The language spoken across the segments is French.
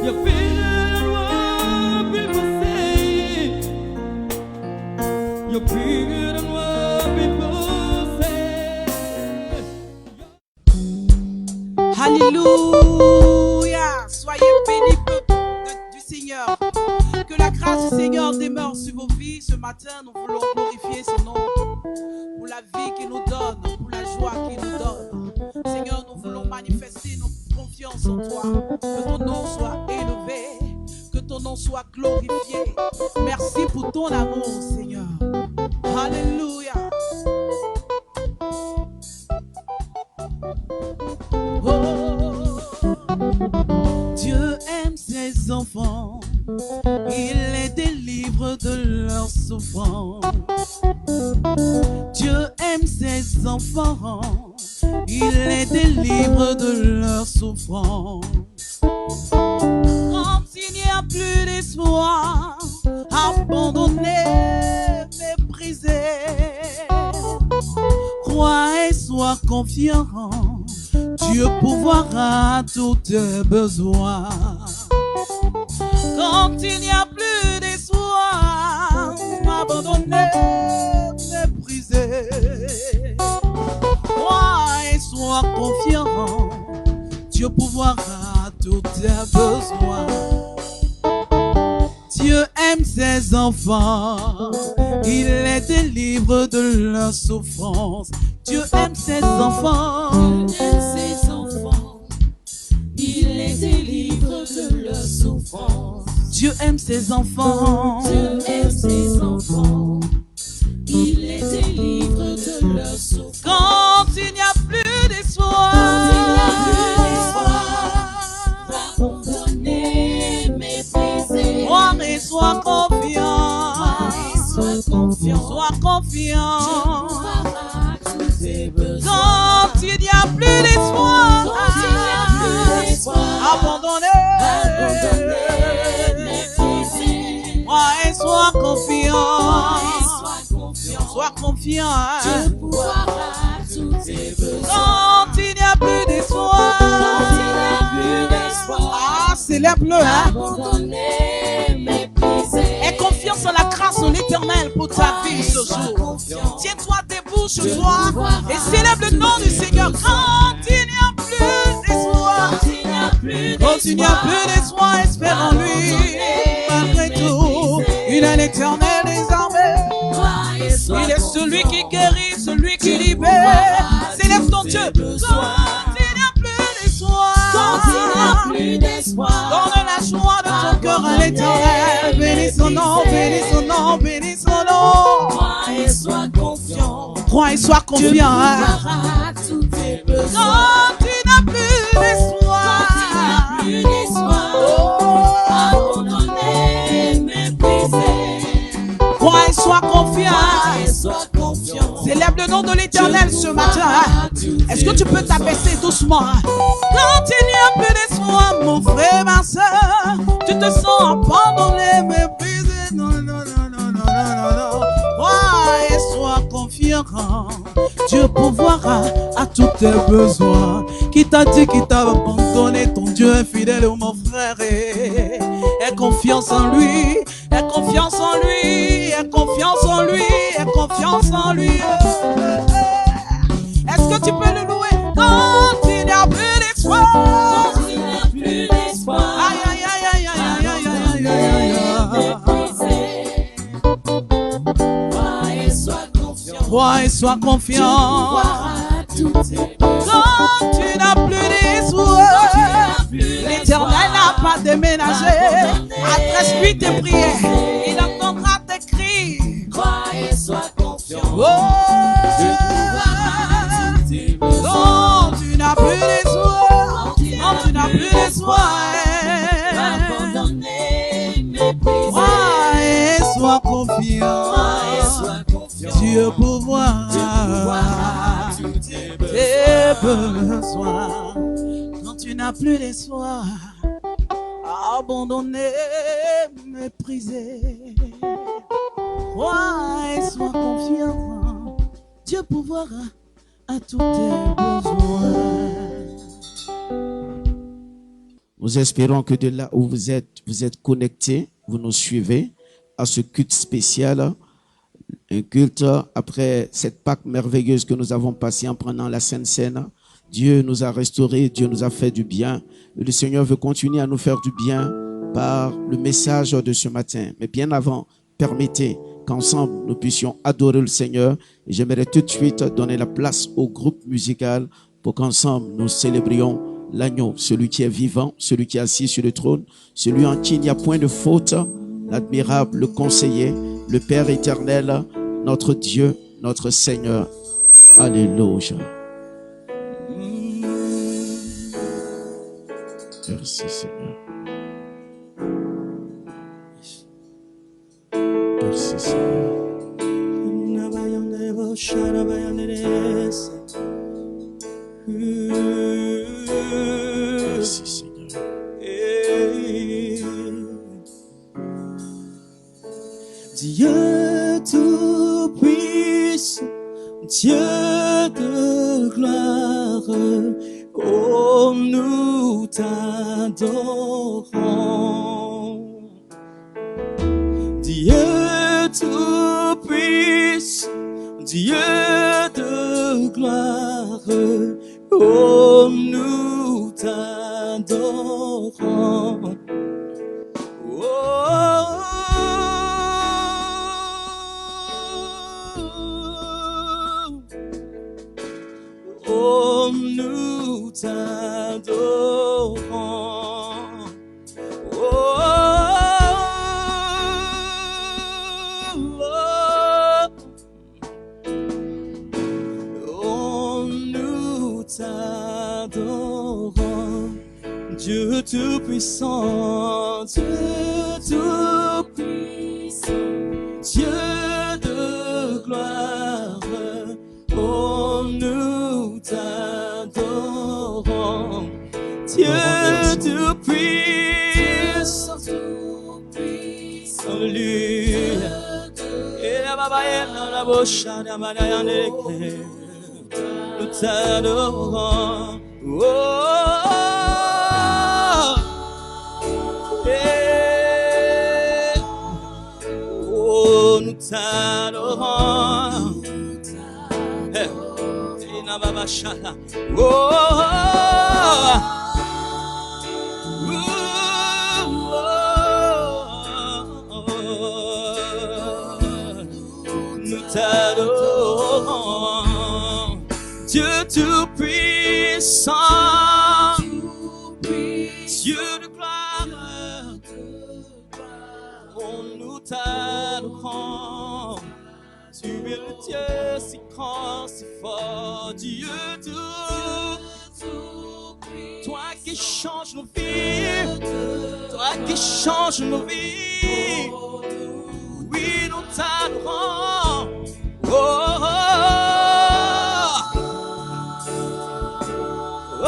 You're bigger than what people say. You're bigger than what people say. Alléluia. Soyez bénis, peuple du Seigneur. Que la grâce du Seigneur demeure sur vos vies. Ce matin, nous voulons glorifier son nom pour la vie qu'il nous donne, pour la joie qu'il nous donne. Seigneur, nous voulons manifester notre confiance en toi. Que ton nom soit élevé, que ton nom soit glorifié. Merci pour ton amour, Seigneur. Alléluia. Oh, Dieu aime ses enfants, il les délivre de leurs souffrances. Dieu aime ses enfants, il les délivre de leurs souffrances. Quand il n'y a plus d'espoir, abandonné, méprisé, crois et sois confiant, Dieu pourvoira tous tes besoins. Quand il n'y a plus d'espoir, abandonné, méprisé, crois et sois confiant, Dieu pourvoira tous tes besoins. Dieu aime ses enfants, il les délivre de leurs souffrances. Dieu aime ses enfants, Dieu aime ses enfants, il les délivre de leurs souffrances. Dieu aime ses enfants, Dieu aime ses enfants, il les délivre de leurs souffrances. quand il n'y a plus d'espoir, abandonné, méprisé, crois et sois confiant, sois confiant, sois confiant. pourvoira tous tes besoins. Quand il n'y a plus d'espoir, Quand il n'y a plus d'espoir, abandonné, méprisé, crois et sois confiant, sois confiant, sois confiant. Dieu pourvoira tous tes besoins. Quand il n'y a plus d'espoir, Quand il n'y a plus d'espoir, célèbre-le, abandonné, méprisé, aie confiance en la grâce de l'Éternel pour ta vie ce jour. Tiens-toi debout ce soir et célèbre le nom du Seigneur. Quand il n'y a plus d'espoir, quand il n'y a plus d'espoir, espère en lui. Malgré tout, il est l'Éternel des armées. Il est celui qui guérit, celui qui libère. Célèbre ton Dieu. Quand il n'y a plus d'espoir, donne la joie de ton cœur à l'Éternel. Bénis son nom, bénis son nom, bénis son nom. crois et sois confiant, Crois et sois Dieu confiant. pourvoira tous tes besoins. Quand tu n'as plus d'espoir, Plus d'espoir, abandonné, méprisé, crois et sois confiant. et sois confiant. Célèbre le nom de l'Éternel ce matin. Est-ce que tu peux t'abaisser doucement? Quand il n'y a plus d'espoir, mon frère, ma soeur, tu te sens abandonné, méprisé. Non, non, non, non, non, non, non, non. Crois et sois confiant. Dieu pourvoira à tous tes besoins. Qui t'a dit qu'il t'a abandonné? Ton Dieu est fidèle, mon frère. Aie confiance en lui. Aie confiance en lui. Aie confiance en lui. Aie confiance en lui. Est-ce que tu peux le louer? Quand il n'y a plus d'espoir. Quand il n'y a plus d'espoir, Aïe, aïe, aïe, aïe, aïe, aïe, aïe, aïe, aïe, aïe. méprisé, crois et sois confiant. Crois et sois confiant. Pourvoira tous tes besoins. Quand tu n'as plus d'espoir, l'Éternel n'a pas déménagé. Adresse-lui tes prières. Il entendra tes cris. Crois et sois confiant. Oh, quand tu n'as plus d'espoir, quand tu n'as plus d'espoir, Abandonné, méprisé, crois et sois confiant. crois et sois confiant. Dieu pourvoira tous tes besoins. tes besoins. Quand tu n'as plus d'espoir, abandonné, méprisé, crois et sois confiant. Dieu pourvoira à tous tes besoins. Nous espérons que de là où vous êtes connectés, vous nous suivez à ce culte spécial, un culte après cette Pâque merveilleuse que nous avons passée en prenant la Sainte Seine. Dieu nous a restaurés, Dieu nous a fait du bien. Et le Seigneur veut continuer à nous faire du bien par le message de ce matin. Mais bien avant, permettez qu'ensemble nous puissions adorer le Seigneur. Et j'aimerais tout de suite donner la place au groupe musical pour qu'ensemble nous célébrions l'agneau, celui qui est vivant, celui qui est assis sur le trône, celui en qui il n'y a point de faute, l'admirable, le conseiller, le Père éternel, notre Dieu, notre Seigneur. Alléluia. Merci Seigneur. Merci Seigneur. Merci Seigneur. Dieu tout-puissant, Dieu de gloire, oh nous t'adorons. Dieu tout-puissant, Dieu de gloire, oh nous t'adorons. Oh, nous t'adorons. Oh, nous t'adorons. Dieu tout-puissant, Dieu tout-puissant, Dieu de gloire, oh nous t'adorons. Dieu tout-puissant, Alléluia. Et la babaïenne dans la bouche, la babaïenne, nous t'adorons. Oh, oh, nous t'adorons. Oh, nous t'adorons. Dieu tout-puissant, Dieu de gloire, oh, nous t'adorons. Tu es le Dieu si grand, si fort, Dieu tout. Toi qui changes nos vies, toi qui changes nos vies. Oui, nous t'adorons. Oh, oh, oh,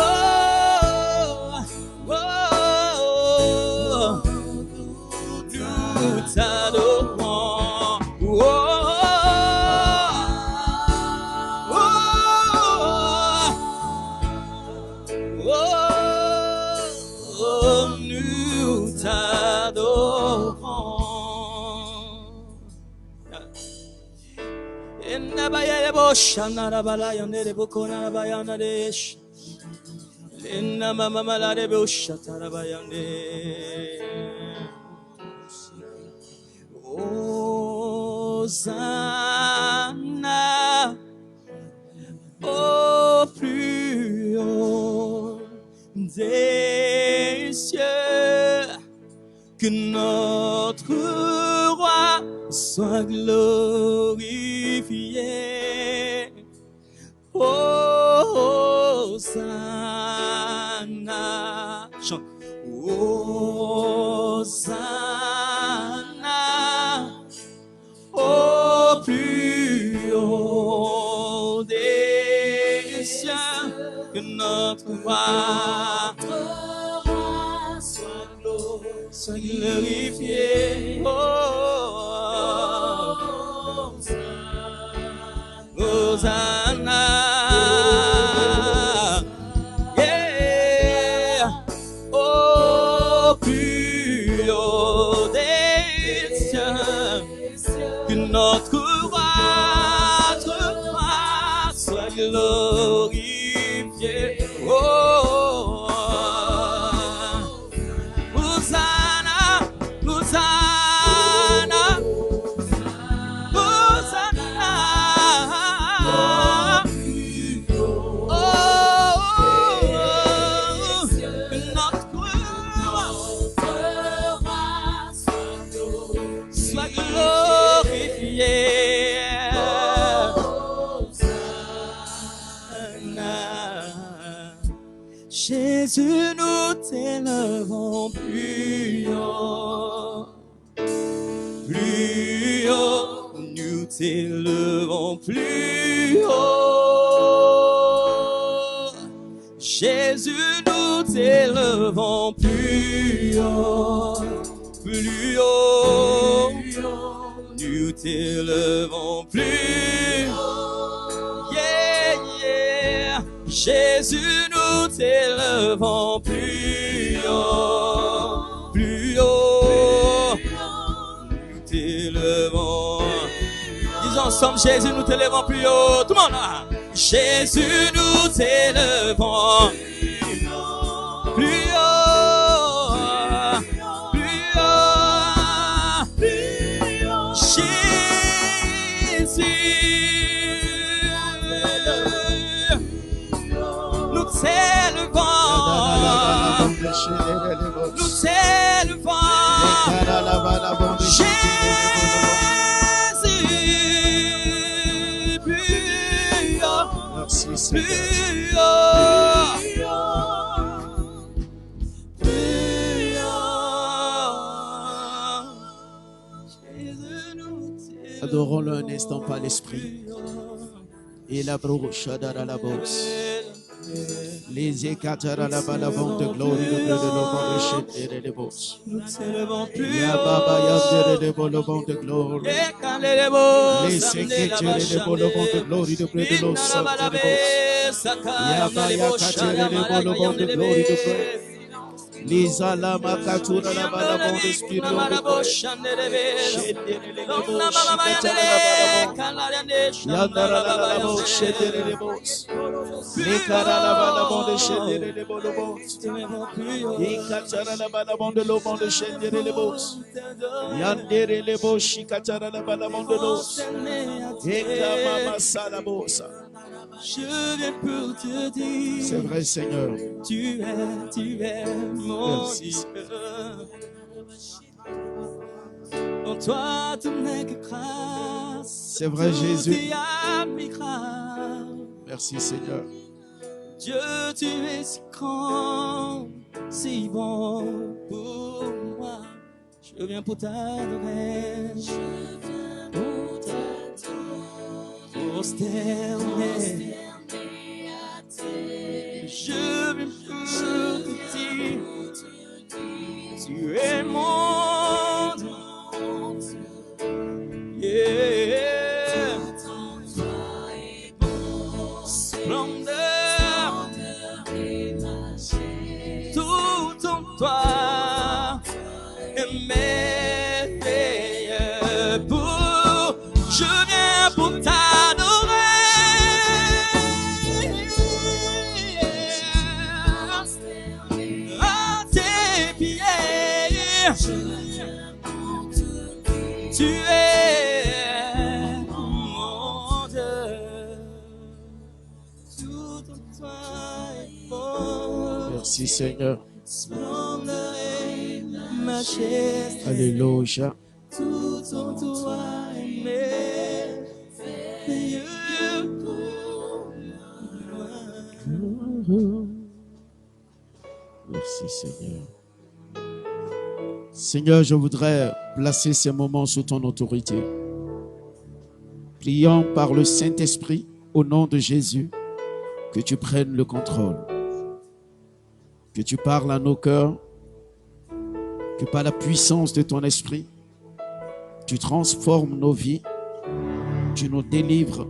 oh, oh, nous t'adorons. Oh, nous t'adorons. Hosanna au plus haut des cieux, que notre roi soit glorifié. Hosanna, chante. Hosanna au plus haut des cieux, que notre roi soit glorifié. Hosanna, yeah. Oh, plus haut des cieux, que notre roi soit glorifié. Oh, Hosanna, Hosanna, Hosanna. Sois glorifié. Jésus, nous t'élevons plus haut, plus haut, nous t'élevons plus haut. Jésus, nous t'élevons plus haut, plus haut, nous t'élevons plus haut. Yeah, yeah. Jésus, nous t'élevons plus haut, plus haut, nous t'élevons. Disons ensemble, Jésus, nous t'élevons plus haut. Tout le monde là. Jésus, nous t'élevons plus haut, plus haut, plus haut. Jésus, nous t'élevons, nous t'élevons. Jésus, plus haut, Merci plus Seigneur. haut, plus haut. Jésus, nous t'élevons. Adorons-le un instant par l'esprit. Et la brochada la bosse. Les écatara la balavon de gloire de l'obon de les bosses. Nous t'élevons plus Ya haut. baba ya de bolobon de gloire. Les séquetères de bolobon de gloire de près de l'os. Ya baya katere de bolobon de gloire de près. Les alama katura la balavon de spirit de boss. Yandara la boss, chétere les boss. Les carala la bande de chétere les bolobons. Et katara la balavon de l'obon de chétere les boss. Yandere les boss, chikatara la balavon de l'os. Et kamama salabosa. Je viens pour te dire, C'est vrai, Seigneur. tu es mon Merci. Dieu. En toi, tout n'est que grâce. C'est vrai, Tout Jésus. est admirable. Merci, Seigneur. Dieu, tu es si grand, si bon pour moi. Je viens pour t'adorer. Prosterner. Je viens pour te dire, tu es mon Dieu. Yeah. Splendeur, tout en toi est merveilleux. Je viens pour t'adorer à tes pieds. Tu es mon Dieu. Tout en toi est bon. Merci, Seigneur. Splendeur et majesté. Alléluia. Tout en toi est merveilleux pour moi. Merci, Seigneur. Seigneur, je voudrais placer ces moments sous ton autorité. Prions par le Saint-Esprit, au nom de Jésus, que tu prennes le contrôle. Que tu parles à nos cœurs. Que par la puissance de ton esprit, tu transformes nos vies. Tu nous délivres.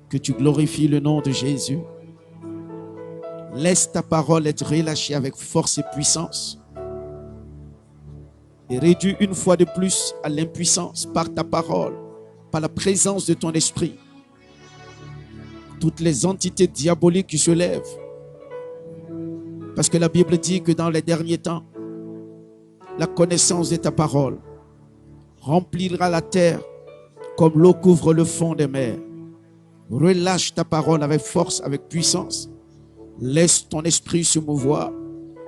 Que tu glorifies le nom de Jésus. Laisse ta parole être relâchée avec force et puissance. et réduis une fois de plus à l'impuissance par ta parole, par la présence de ton esprit. Toutes les entités diaboliques qui se lèvent. Parce que la Bible dit que dans les derniers temps, la connaissance de ta parole remplira la terre comme l'eau couvre le fond des mers. Relâche ta parole avec force, avec puissance. Laisse ton esprit se mouvoir.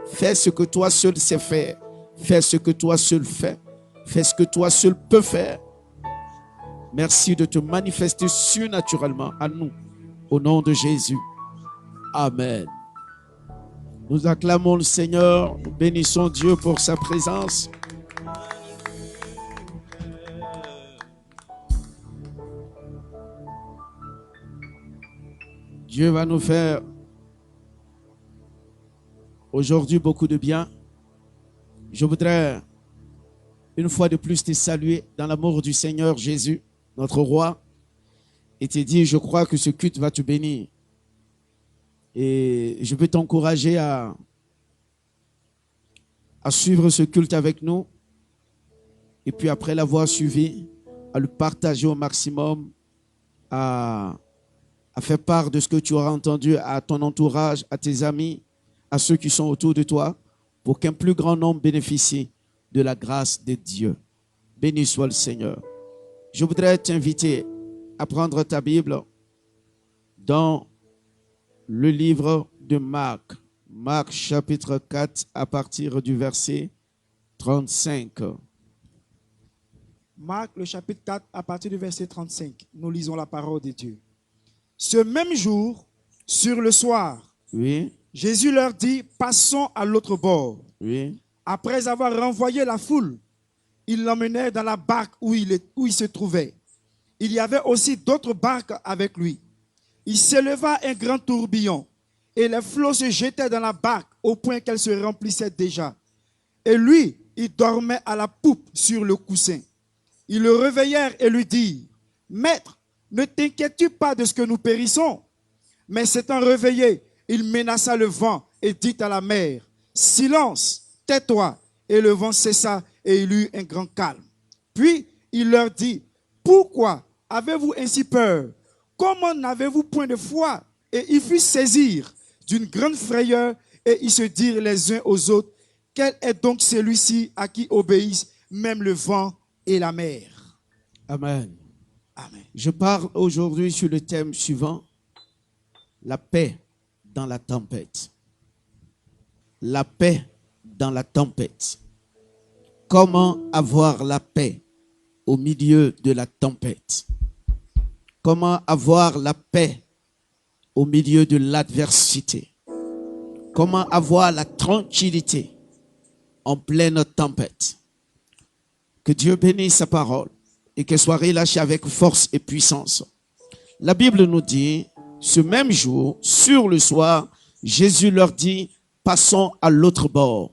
Fais ce que toi seul sais faire. Fais ce que toi seul fais. Fais ce que toi seul peux faire. Merci de te manifester surnaturellement à nous. Au nom de Jésus. Amen. Nous acclamons le Seigneur. Nous bénissons Dieu pour sa présence. Dieu va nous faire aujourd'hui beaucoup de bien. Je voudrais une fois de plus te saluer dans l'amour du Seigneur Jésus, notre roi, et te dire, je crois que ce culte va te bénir. Et je veux t'encourager à suivre ce culte avec nous. Et puis après l'avoir suivi, à le partager au maximum, à faire part de ce que tu auras entendu à ton entourage, à tes amis, à ceux qui sont autour de toi, pour qu'un plus grand nombre bénéficie de la grâce de Dieu. Béni soit le Seigneur. Je voudrais t'inviter à prendre ta Bible dans le livre de Marc. Marc chapitre 4 à partir du verset 35. Marc, le chapitre 4, à partir du verset 35. Nous lisons la parole de Dieu. Ce même jour, sur le soir, Oui, Jésus leur dit, passons à l'autre bord. oui, Après avoir renvoyé la foule, ils l'emmenèrent dans la barque où il se trouvait. Il y avait aussi d'autres barques avec lui. Il s'éleva un grand tourbillon et les flots se jetaient dans la barque au point qu'elle se remplissait déjà. Et lui, il dormait à la poupe sur le coussin. Ils le réveillèrent et lui dirent, « Maître, ne t'inquiètes-tu pas de ce que nous périssons ?» Mais s'étant réveillé, il menaça le vent et dit à la mer, « Silence, tais-toi !» Et le vent cessa et il eut un grand calme. Puis il leur dit, « Pourquoi avez-vous ainsi peur? Comment n'avez-vous point de foi ?» Et ils furent saisir d'une grande frayeur et ils se dirent les uns aux autres, « Quel est donc celui-ci à qui obéissent même le vent et la mer ?» Amen. Amen. Je parle aujourd'hui sur le thème suivant, la paix dans la tempête. La paix dans la tempête. Comment avoir la paix au milieu de la tempête? Comment avoir la paix au milieu de l'adversité? Comment avoir la tranquillité en pleine tempête? Que Dieu bénisse sa parole et qu'elle soit relâchée avec force et puissance. La Bible nous dit, ce même jour, sur le soir, Jésus leur dit, passons à l'autre bord.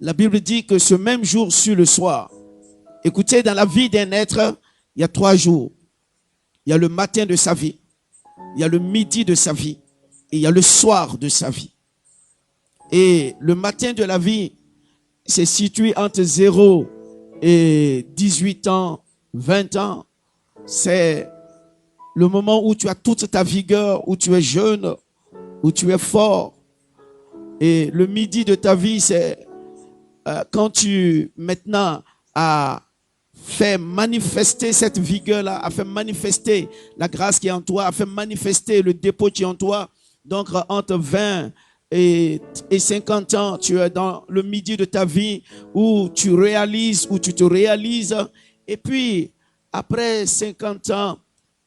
La Bible dit que ce même jour, sur le soir, écoutez, dans la vie d'un être, il y a 3 jours. Il y a le matin de sa vie, il y a le midi de sa vie, et il y a le soir de sa vie. Et le matin de la vie, c'est situé entre 0 et 18 ans, 20 ans. C'est le moment où tu as toute ta vigueur, où tu es jeune, où tu es fort. Et le midi de ta vie, c'est quand tu maintenant as fait manifester cette vigueur-là, a fait manifester la grâce qui est en toi, a fait manifester le dépôt qui est en toi. Donc entre 20 et 50 ans, tu es dans le midi de ta vie où tu réalises, où tu te réalises. Et puis, après 50 ans,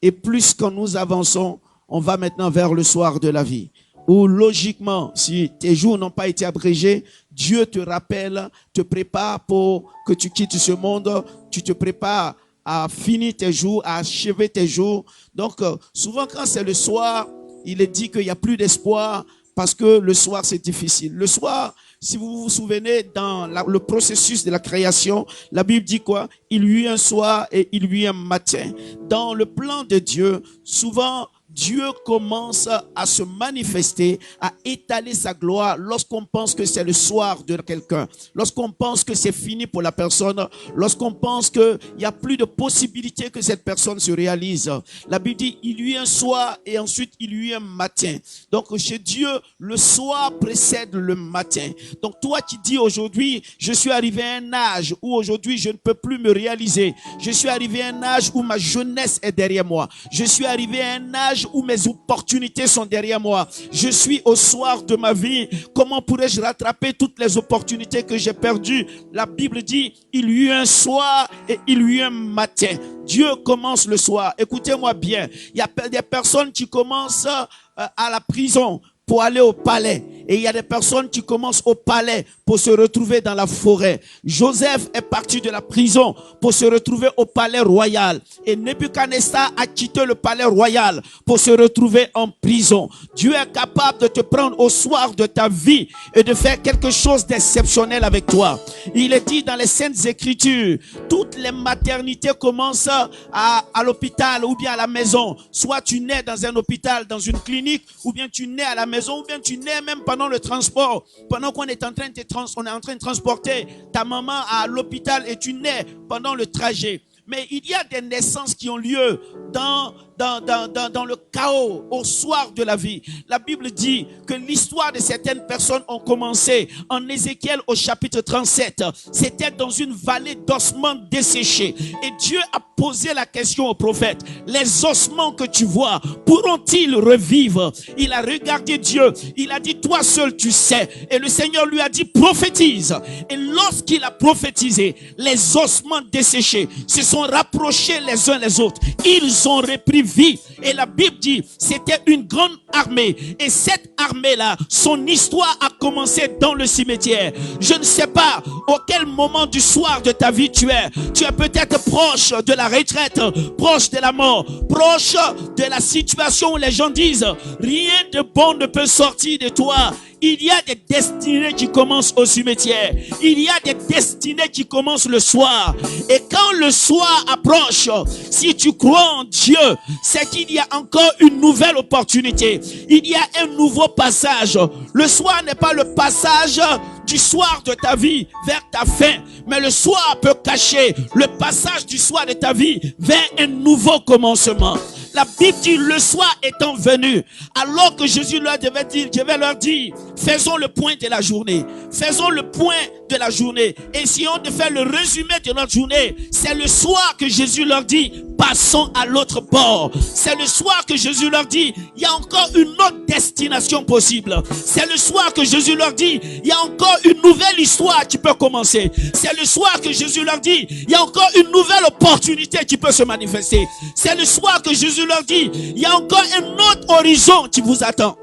et plus quand nous avançons, on va maintenant vers le soir de la vie. Où logiquement, si tes jours n'ont pas été abrégés, Dieu te rappelle, te prépare pour que tu quittes ce monde, tu te prépares à finir tes jours, à achever tes jours. Donc, souvent quand c'est le soir, il est dit qu'il n'y a plus d'espoir parce que le soir c'est difficile. Le soir, si vous vous souvenez, dans le processus de la création, la Bible dit quoi? Il y eut un soir et il y eut un matin. Dans le plan de Dieu, souvent, Dieu commence à se manifester, à étaler sa gloire lorsqu'on pense que c'est le soir de quelqu'un, lorsqu'on pense que c'est fini pour la personne, lorsqu'on pense qu'il n'y a plus de possibilité que cette personne se réalise. La Bible dit, il y eut un soir et ensuite il y eut un matin. Donc chez Dieu, le soir précède le matin. Donc toi qui dis aujourd'hui, je suis arrivé à un âge où aujourd'hui je ne peux plus me réaliser. Je suis arrivé à un âge où ma jeunesse est derrière moi. Je suis arrivé à un âge où mes opportunités sont derrière moi. Je suis au soir de ma vie. Comment pourrais-je rattraper toutes les opportunités que j'ai perdues? La Bible dit, il y eut un soir et il y eut un matin. Dieu commence le soir. Écoutez-moi bien. Il y a des personnes qui commencent à la prison pour aller au palais. Et il y a des personnes qui commencent au palais pour se retrouver dans la forêt. Joseph est parti de la prison pour se retrouver au palais royal. Et Nebuchadnezzar a quitté le palais royal pour se retrouver en prison. Dieu est capable de te prendre au soir de ta vie et de faire quelque chose d'exceptionnel avec toi. Il est dit dans les Saintes Écritures, toutes les maternités commencent à l'hôpital ou bien à la maison. Soit tu nais dans un hôpital, dans une clinique, ou bien tu nais à la maison, ou bien tu nais même pendant le transport, pendant qu'on est en train de transporter ta maman à l'hôpital et tu nais pendant le trajet. Mais il y a des naissances qui ont lieu dans le chaos, au soir de la vie. La Bible dit que l'histoire de certaines personnes ont commencé en Ézéchiel au chapitre 37. C'était dans une vallée d'ossements desséchés. Et Dieu a posé la question au prophète. Les ossements que tu vois, pourront-ils revivre? Il a regardé Dieu. Il a dit, toi seul tu sais. Et le Seigneur lui a dit, prophétise. Et lorsqu'il a prophétisé, les ossements desséchés se sont rapprochés les uns les autres. Ils ont repris vie. Et la Bible dit, c'était une grande armée. Et cette armée-là, son histoire a commencé dans le cimetière. Je ne sais pas auquel moment du soir de ta vie tu es. Tu es peut-être proche de la retraite, proche de la mort, proche de la situation où les gens disent, rien de bon ne peut sortir de toi. Il y a des destinées qui commencent au cimetière. Il y a des destinées qui commencent le soir. Et quand le soir approche, si tu crois en Dieu, c'est qu'il y a encore une nouvelle opportunité. Il y a un nouveau passage. Le soir n'est pas le passage du soir de ta vie vers ta fin, mais le soir peut cacher le passage du soir de ta vie vers un nouveau commencement. La Bible dit, le soir étant venu, alors que Jésus leur devait dire, je vais leur dire, faisons le point de la journée. Faisons le point de la journée. Essayons de faire le résumé de notre journée. C'est le soir que Jésus leur dit, passons à l'autre bord. C'est le soir que Jésus leur dit, il y a encore une autre destination possible. C'est le soir que Jésus leur dit, il y a encore une nouvelle histoire qui peut commencer. C'est le soir que Jésus leur dit, il y a encore une nouvelle opportunité qui peut se manifester. C'est le soir que Jésus leur dit, il y a encore un autre horizon qui vous attend.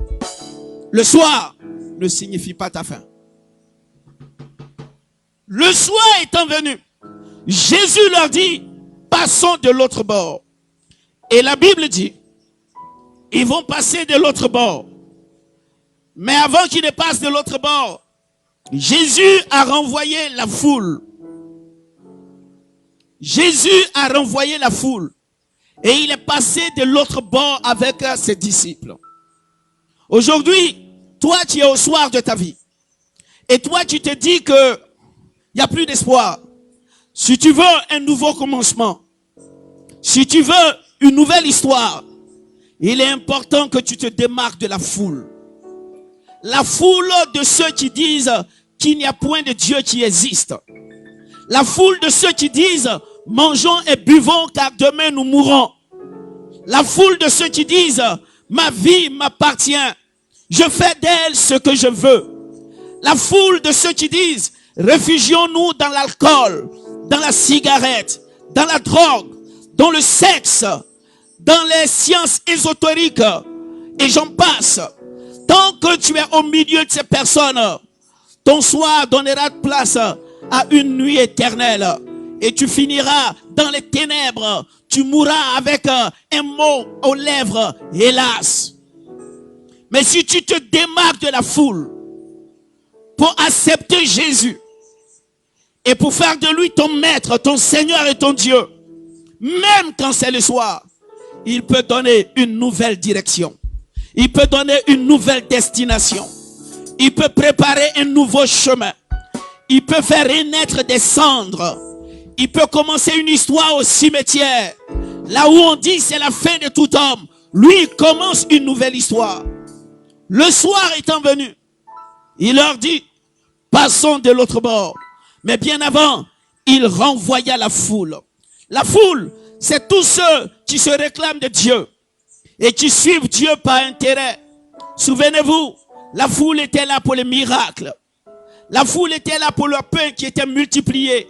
Le soir ne signifie pas ta fin. Le soir étant venu, Jésus leur dit, passons de l'autre bord. Et la Bible dit, ils vont passer de l'autre bord. Mais avant qu'ils ne passent de l'autre bord, Jésus a renvoyé la foule. Jésus a renvoyé la foule. Et il est passé de l'autre bord avec ses disciples. Aujourd'hui, toi tu es au soir de ta vie. Et toi tu te dis que il n'y a plus d'espoir. Si tu veux un nouveau commencement, si tu veux une nouvelle histoire, il est important que tu te démarques de la foule. La foule de ceux qui disent qu'il n'y a point de Dieu qui existe. La foule de ceux qui disent mangeons et buvons car demain nous mourrons. La foule de ceux qui disent ma vie m'appartient. Je fais d'elle ce que je veux. La foule de ceux qui disent réfugions-nous dans l'alcool, dans la cigarette, dans la drogue, dans le sexe, dans les sciences ésotériques, et j'en passe. Tant que tu es au milieu de ces personnes, ton soir donnera place à une nuit éternelle. Et tu finiras dans les ténèbres. Tu mourras avec un mot aux lèvres, hélas. Mais si tu te démarques de la foule pour accepter Jésus et pour faire de lui ton maître, ton Seigneur et ton Dieu, même quand c'est le soir, il peut donner une nouvelle direction. Il peut donner une nouvelle destination. Il peut préparer un nouveau chemin. Il peut faire renaître des cendres. Il peut commencer une histoire au cimetière. Là où on dit c'est la fin de tout homme, lui il commence une nouvelle histoire. Le soir étant venu, il leur dit, passons de l'autre bord. Mais bien avant, il renvoya la foule. La foule, c'est tous ceux qui se réclament de Dieu et qui suivent Dieu par intérêt. Souvenez-vous, la foule était là pour les miracles. La foule était là pour le pain qui était multiplié.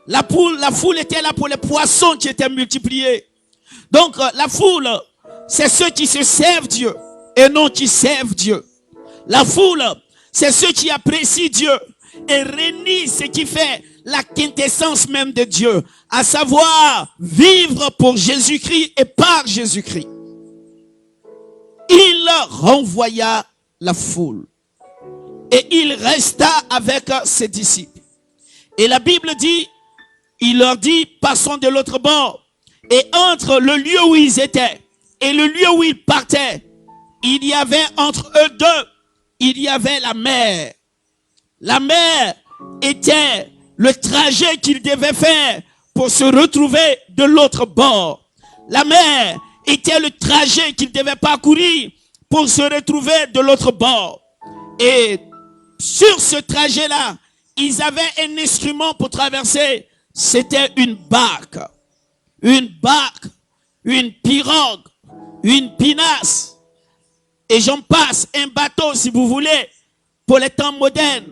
La foule était là pour les poissons qui étaient multipliés. Donc la foule, c'est ceux qui se servent Dieu et non qui servent Dieu. La foule, c'est ceux qui apprécient Dieu et renient ce qui fait la quintessence même de Dieu, à savoir vivre pour Jésus-Christ et par Jésus-Christ. Il renvoya la foule et il resta avec ses disciples. Et la Bible dit, il leur dit, passons de l'autre bord. Et entre le lieu où ils étaient et le lieu où ils partaient, il y avait entre eux deux, il y avait la mer. La mer était le trajet qu'ils devaient faire pour se retrouver de l'autre bord. La mer était le trajet qu'ils devaient parcourir pour se retrouver de l'autre bord. Et sur ce trajet-là, ils avaient un instrument pour traverser. C'était une barque, une pirogue, une pinasse. Et j'en passe, un bateau si vous voulez, pour les temps modernes.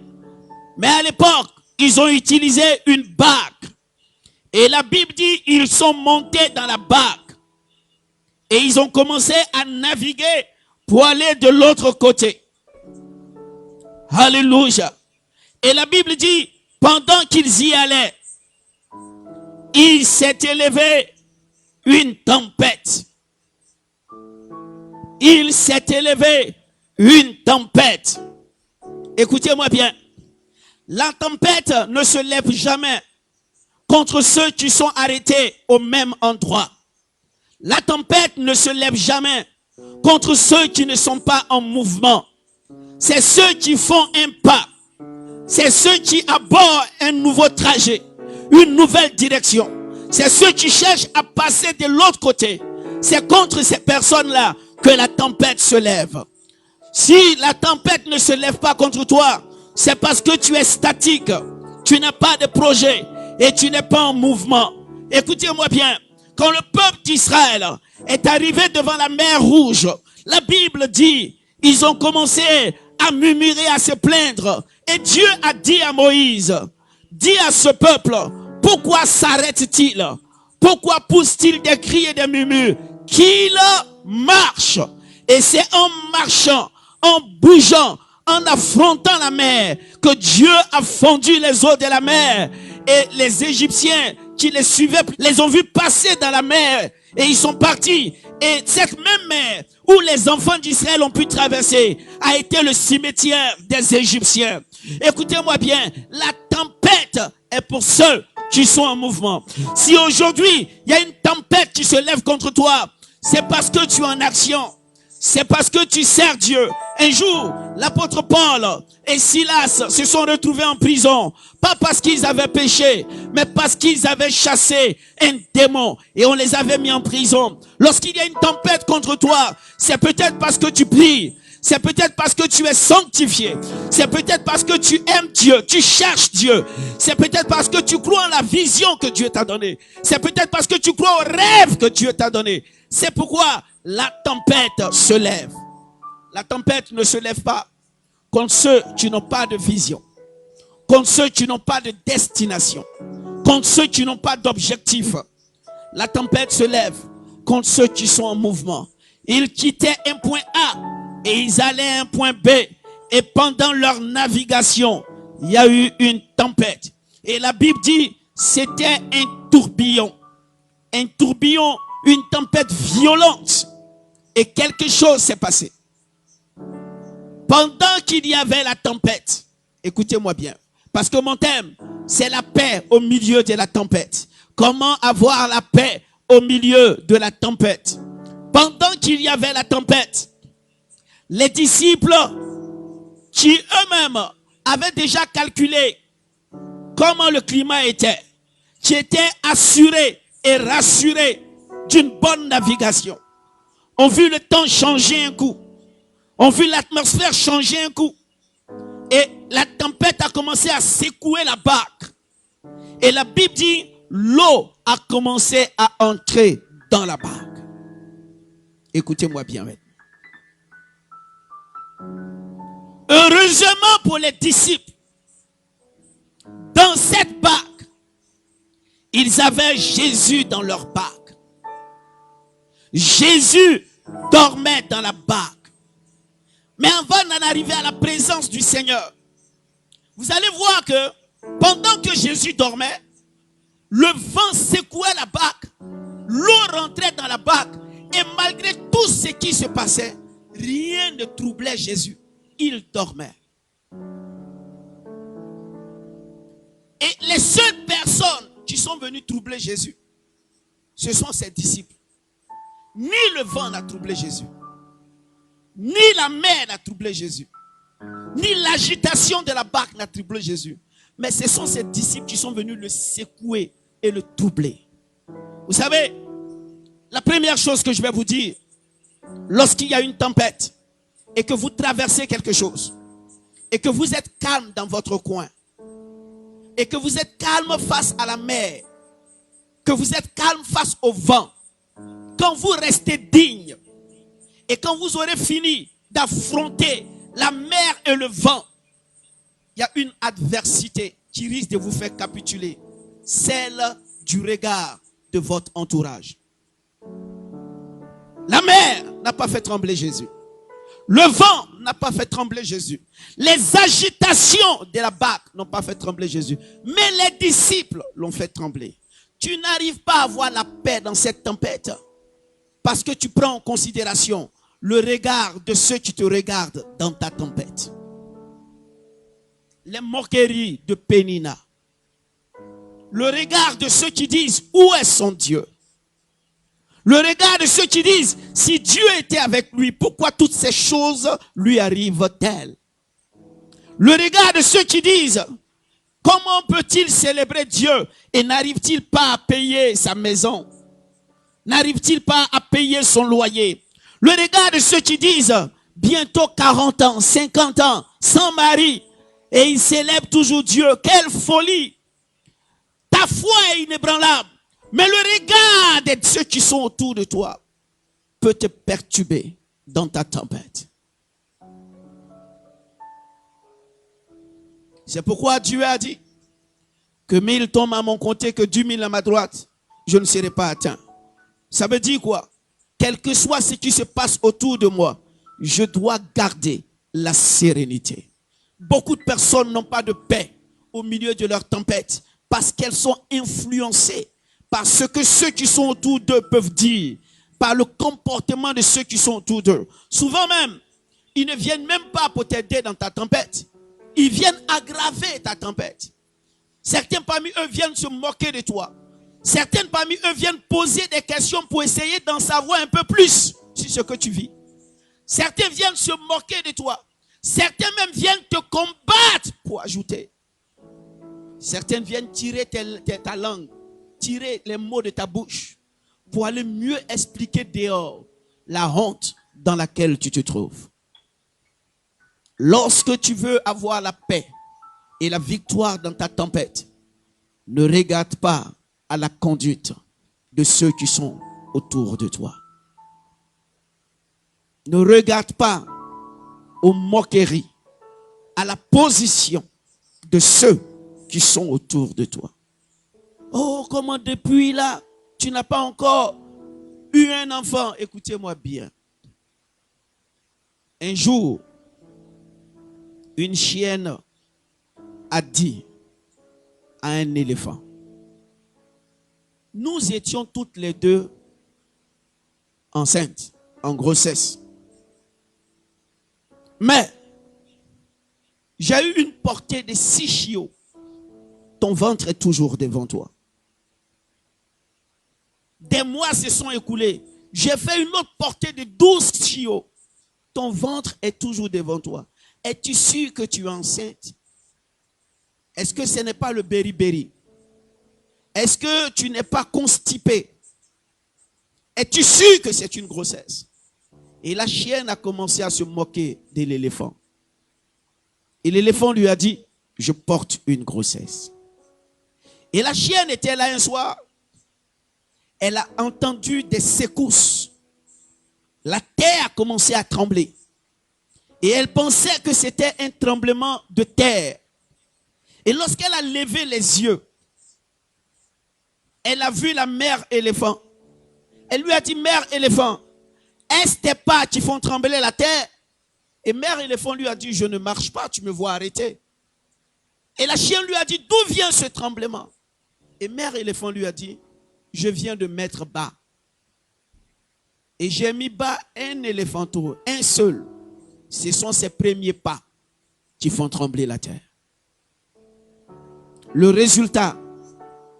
Mais à l'époque, ils ont utilisé une barque. Et la Bible dit, ils sont montés dans la barque. Et ils ont commencé à naviguer pour aller de l'autre côté. Alléluia. Et la Bible dit, pendant qu'ils y allaient, il s'est élevé une tempête. Il s'est élevé une tempête. Écoutez-moi bien. La tempête ne se lève jamais contre ceux qui sont arrêtés au même endroit. La tempête ne se lève jamais contre ceux qui ne sont pas en mouvement. C'est ceux qui font un pas. C'est ceux qui abordent un nouveau trajet, une nouvelle direction. C'est ceux qui cherchent à passer de l'autre côté. C'est contre ces personnes-là que la tempête se lève. Si la tempête ne se lève pas contre toi, c'est parce que tu es statique, tu n'as pas de projet et tu n'es pas en mouvement. Écoutez-moi bien, quand le peuple d'Israël est arrivé devant la mer Rouge, la Bible dit, ils ont commencé à murmurer, à se plaindre. Et Dieu a dit à Moïse, dis à ce peuple, pourquoi s'arrête-t-il? Pourquoi pousse-t-il des cris et des murmures? Qu'il marche. Et c'est en marchant, en bougeant, en affrontant la mer, que Dieu a fondu les eaux de la mer. Et les Égyptiens qui les suivaient, les ont vus passer dans la mer. Et ils sont partis. Et cette même mer où les enfants d'Israël ont pu traverser a été le cimetière des Égyptiens. Écoutez-moi bien, la tempête est pour ceux qui sont en mouvement. Si aujourd'hui, il y a une tempête qui se lève contre toi, c'est parce que tu es en action. C'est parce que tu sers Dieu. Un jour, l'apôtre Paul et Silas se sont retrouvés en prison. Pas parce qu'ils avaient péché, mais parce qu'ils avaient chassé un démon. Et on les avait mis en prison. Lorsqu'il y a une tempête contre toi, c'est peut-être parce que tu pries. C'est peut-être parce que tu es sanctifié. C'est peut-être parce que tu aimes Dieu. Tu cherches Dieu. C'est peut-être parce que tu crois en la vision que Dieu t'a donnée. C'est peut-être parce que tu crois au rêve que Dieu t'a donné. C'est pourquoi la tempête se lève. La tempête ne se lève pas contre ceux qui n'ont pas de vision, contre ceux qui n'ont pas de destination, contre ceux qui n'ont pas d'objectif. La tempête se lève contre ceux qui sont en mouvement. Ils quittaient un point A et ils allaient à un point B. Et pendant leur navigation, il y a eu une tempête. Et la Bible dit, c'était un tourbillon. Un tourbillon, une tempête violente. Et quelque chose s'est passé. Pendant qu'il y avait la tempête, écoutez-moi bien, parce que mon thème, c'est la paix au milieu de la tempête. Comment avoir la paix au milieu de la tempête? pendant qu'il y avait la tempête, les disciples qui eux-mêmes avaient déjà calculé comment le climat était, qui étaient assurés et rassurés d'une bonne navigation, ont vu le temps changer un coup, ont vu l'atmosphère changer un coup, et la tempête a commencé à secouer la barque. Et la Bible dit, l'eau a commencé à entrer dans la barque. Écoutez-moi bien maintenant. Heureusement pour les disciples, dans cette barque, ils avaient Jésus dans leur barque. Jésus dormait dans la barque. Mais avant d'en arriver à la présence du Seigneur, vous allez voir que pendant que Jésus dormait, le vent secouait la barque, l'eau rentrait dans la barque, et malgré tout ce qui se passait, rien ne troublait Jésus. Il dormait. Et les seules personnes qui sont venues troubler Jésus, ce sont ses disciples. Ni le vent n'a troublé Jésus, ni la mer n'a troublé Jésus, ni l'agitation de la barque n'a troublé Jésus. Mais ce sont ses disciples qui sont venus le secouer et le troubler. Vous savez, la première chose que je vais vous dire, lorsqu'il y a une tempête et que vous traversez quelque chose, et que vous êtes calme dans votre coin, et que vous êtes calme face à la mer, que vous êtes calme face au vent, quand vous restez digne, et quand vous aurez fini d'affronter la mer et le vent, il y a une adversité qui risque de vous faire capituler, celle du regard de votre entourage. La mer n'a pas fait trembler Jésus. Le vent n'a pas fait trembler Jésus. Les agitations de la barque n'ont pas fait trembler Jésus. Mais les disciples l'ont fait trembler. Tu n'arrives pas à avoir la paix dans cette tempête parce que tu prends en considération le regard de ceux qui te regardent dans ta tempête. Les moqueries de Pénina. Le regard de ceux qui disent où est son Dieu? Le regard de ceux qui disent si Dieu était avec lui, pourquoi toutes ces choses lui arrivent-elles? Le regard de ceux qui disent comment peut-il célébrer Dieu et n'arrive-t-il pas à payer sa maison? N'arrive-t-il pas à payer son loyer? Le regard de ceux qui disent bientôt 40 ans, 50 ans, sans mari, et il célèbre toujours Dieu. Quelle folie! Ta foi est inébranlable. Mais le regard de ceux qui sont autour de toi peut te perturber dans ta tempête. C'est pourquoi Dieu a dit que 1000 tombent à mon côté, que 10 000 à ma droite, je ne serai pas atteint. Ça veut dire quoi? Quel que soit ce qui se passe autour de moi, je dois garder la sérénité. Beaucoup de personnes n'ont pas de paix au milieu de leur tempête parce qu'elles sont influencées par ce que ceux qui sont autour d'eux peuvent dire, par le comportement de ceux qui sont autour d'eux. Souvent même, ils ne viennent même pas pour t'aider dans ta tempête. Ils viennent aggraver ta tempête. Certains parmi eux viennent se moquer de toi. Certains parmi eux viennent poser des questions pour essayer d'en savoir un peu plus sur ce que tu vis. Certains viennent se moquer de toi. Certains même viennent te combattre pour ajouter. Certains viennent tirer ta langue, tirer les mots de ta bouche pour aller mieux expliquer dehors la honte dans laquelle tu te trouves. Lorsque tu veux avoir la paix et la victoire dans ta tempête, ne regarde pas à la conduite de ceux qui sont autour de toi. Ne regarde pas aux moqueries, à la position de ceux qui sont autour de toi. Oh, comment depuis là, tu n'as pas encore eu un enfant? Écoutez-moi bien. Un jour, une chienne a dit à un éléphant, nous étions toutes les deux enceintes, en grossesse. Mais j'ai eu une portée de 6 chiots. Ton ventre est toujours devant toi. Des mois se sont écoulés. j'ai fait une autre portée de 12 chiots. Ton ventre est toujours devant toi. Es-tu sûr que tu es enceinte? Est-ce que ce n'est pas le beriberi? Est-ce que tu n'es pas constipé? Es-tu sûr que c'est une grossesse? Et la chienne a commencé à se moquer de l'éléphant. Et l'éléphant lui a dit, je porte une grossesse. Et la chienne était là un soir. Elle a entendu des secousses. La terre a commencé à trembler. Et elle pensait que c'était un tremblement de terre. Et lorsqu'elle a levé les yeux, elle a vu la mère éléphant. Elle lui a dit, mère éléphant, est-ce tes pas qui font trembler la terre? Et mère éléphant lui a dit, je ne marche pas, tu me vois arrêter. Et la chienne lui a dit, d'où vient ce tremblement? Et mère éléphant lui a dit, je viens de mettre bas. Et j'ai mis bas un éléphanteau, un seul. Ce sont ses premiers pas qui font trembler la terre. Le résultat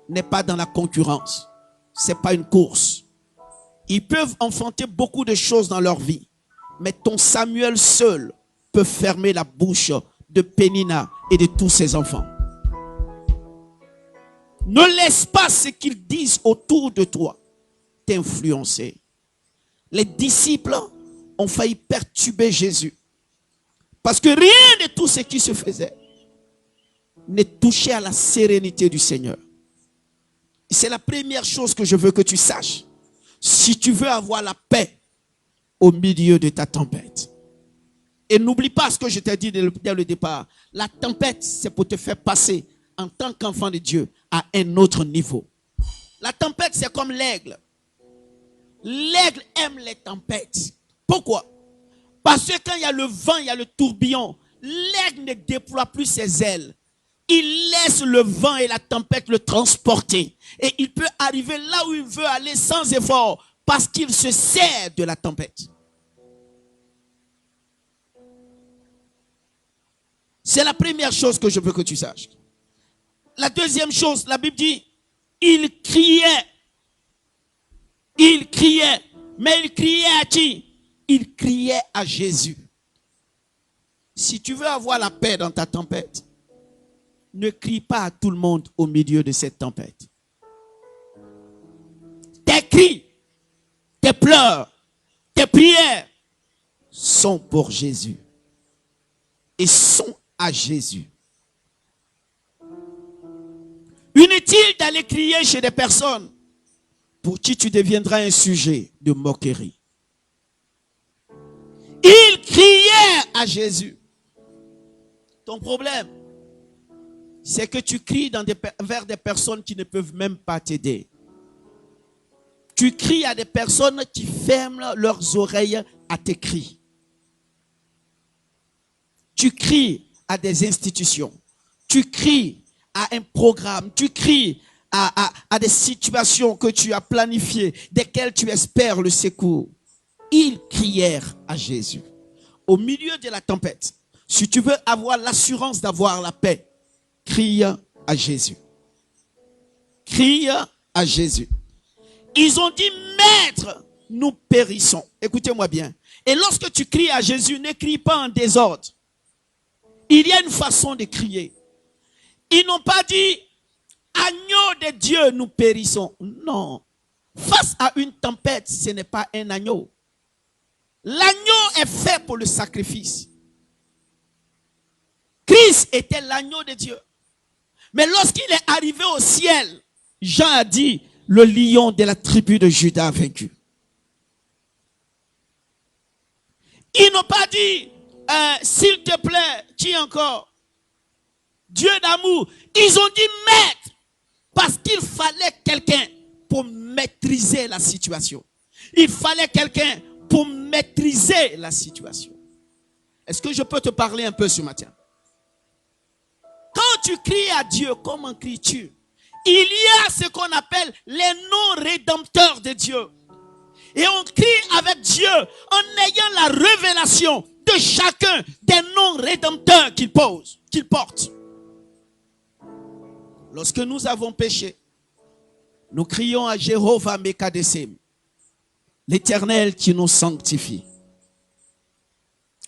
n'est pas dans la concurrence. Ce n'est pas une course. Ils peuvent enfanter beaucoup de choses dans leur vie. Mais ton Samuel seul peut fermer la bouche de Pénina et de tous ses enfants. Ne laisse pas ce qu'ils disent autour de toi t'influencer. Les disciples ont failli perturber Jésus. Parce que rien de tout ce qui se faisait ne touchait à la sérénité du Seigneur. C'est la première chose que je veux que tu saches. Si tu veux avoir la paix au milieu de ta tempête. Et n'oublie pas ce que je t'ai dit dès le départ. La tempête, c'est pour te faire passer en tant qu'enfant de Dieu à un autre niveau. La tempête, c'est comme l'aigle. L'aigle aime les tempêtes. Pourquoi? Parce que quand il y a le vent, il y a le tourbillon, l'aigle ne déploie plus ses ailes. Il laisse le vent et la tempête le transporter. Et il peut arriver là où il veut aller sans effort parce qu'il se sert de la tempête. C'est la première chose que je veux que tu saches. La deuxième chose, la Bible dit, il criait. Il criait. Mais il criait à qui? Il criait à Jésus. Si tu veux avoir la paix dans ta tempête, ne crie pas à tout le monde au milieu de cette tempête. Tes cris, tes pleurs, tes prières sont pour Jésus. Et sont à Jésus. Inutile d'aller crier chez des personnes pour qui tu deviendras un sujet de moquerie. Il criait à Jésus. Ton problème, c'est que tu cries vers des personnes qui ne peuvent même pas t'aider. Tu cries à des personnes qui ferment leurs oreilles à tes cris. Tu cries à des institutions. Tu cries à un programme. Tu cries à des situations que tu as planifiées, desquelles tu espères le secours. Ils crièrent à Jésus. Au milieu de la tempête, si tu veux avoir l'assurance d'avoir la paix, crie à Jésus. Crie à Jésus. Ils ont dit, Maître, nous périssons. Écoutez-moi bien. Et lorsque tu cries à Jésus, ne crie pas en désordre. Il y a une façon de crier. Ils n'ont pas dit, agneau de Dieu, nous périssons. Non. Face à une tempête, ce n'est pas un agneau. L'agneau est fait pour le sacrifice. Christ était l'agneau de Dieu. Mais lorsqu'il est arrivé au ciel, Jean a dit, le lion de la tribu de Juda a vaincu. Ils n'ont pas dit, s'il te plaît, qui encore? Dieu d'amour. Ils ont dit maître, parce qu'il fallait quelqu'un pour maîtriser la situation. Il fallait quelqu'un pour maîtriser la situation. Est-ce que je peux te parler un peu ce matin? Quand tu cries à Dieu, comment cries-tu? Il y a ce qu'on appelle les noms rédempteurs de Dieu. Et on crie avec Dieu en ayant la révélation de chacun des noms rédempteurs qu'il porte. Lorsque nous avons péché, nous crions à Jéhovah Mekadesem. L'Éternel qui nous sanctifie.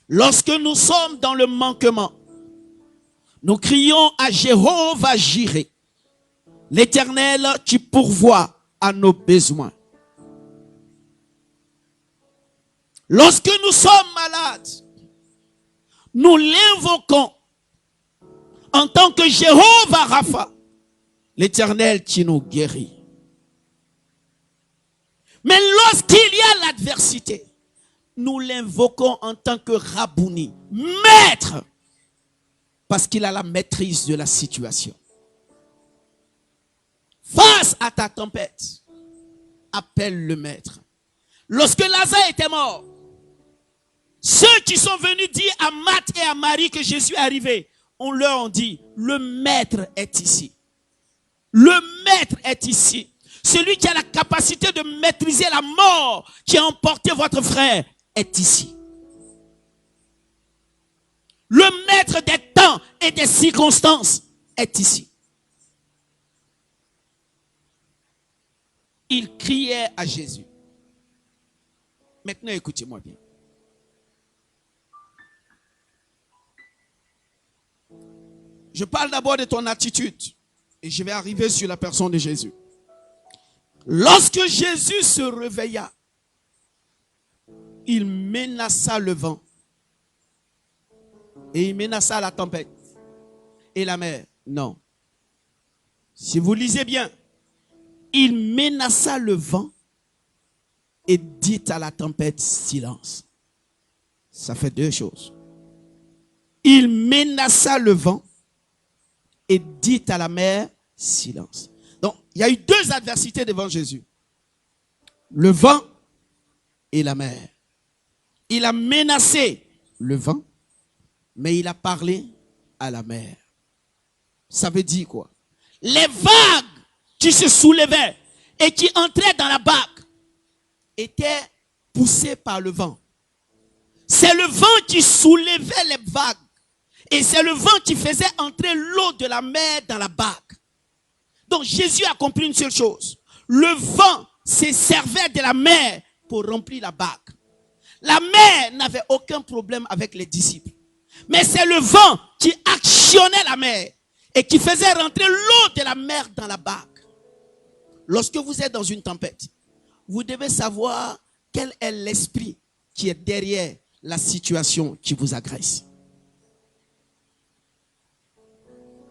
Lorsque nous sommes dans le manquement, nous crions à Jéhovah Jireh, l'Éternel qui pourvoit à nos besoins. Lorsque nous sommes malades, nous l'invoquons en tant que Jéhovah Rapha, l'Éternel qui nous guérit. Mais lorsqu'il y a l'adversité, nous l'invoquons en tant que Rabouni, maître, parce qu'il a la maîtrise de la situation. Face à ta tempête, appelle le maître. Lorsque Lazare était mort, ceux qui sont venus dire à Marthe et à Marie que Jésus est arrivé, on leur a dit, le maître est ici. Le maître est ici. Celui qui a la capacité de maîtriser la mort qui a emporté votre frère est ici. Le maître des temps et des circonstances est ici. Il criait à Jésus. Maintenant, écoutez-moi bien. Je parle d'abord de ton attitude et je vais arriver sur la personne de Jésus. Lorsque Jésus se réveilla, il menaça le vent et il menaça la tempête et la mer. Non. Si vous lisez bien, il menaça le vent et dit à la tempête silence. Ça fait deux choses. Il menaça le vent et dit à la mer silence. Donc, il y a eu deux adversités devant Jésus. Le vent et la mer. Il a menacé le vent, mais il a parlé à la mer. Ça veut dire quoi? Les vagues qui se soulevaient et qui entraient dans la barque étaient poussées par le vent. C'est le vent qui soulevait les vagues. Et c'est le vent qui faisait entrer l'eau de la mer dans la barque. Donc Jésus a compris une seule chose. Le vent se servait de la mer pour remplir la barque. La mer n'avait aucun problème avec les disciples. Mais c'est le vent qui actionnait la mer et qui faisait rentrer l'eau de la mer dans la barque. Lorsque vous êtes dans une tempête, vous devez savoir quel est l'esprit qui est derrière la situation qui vous agresse.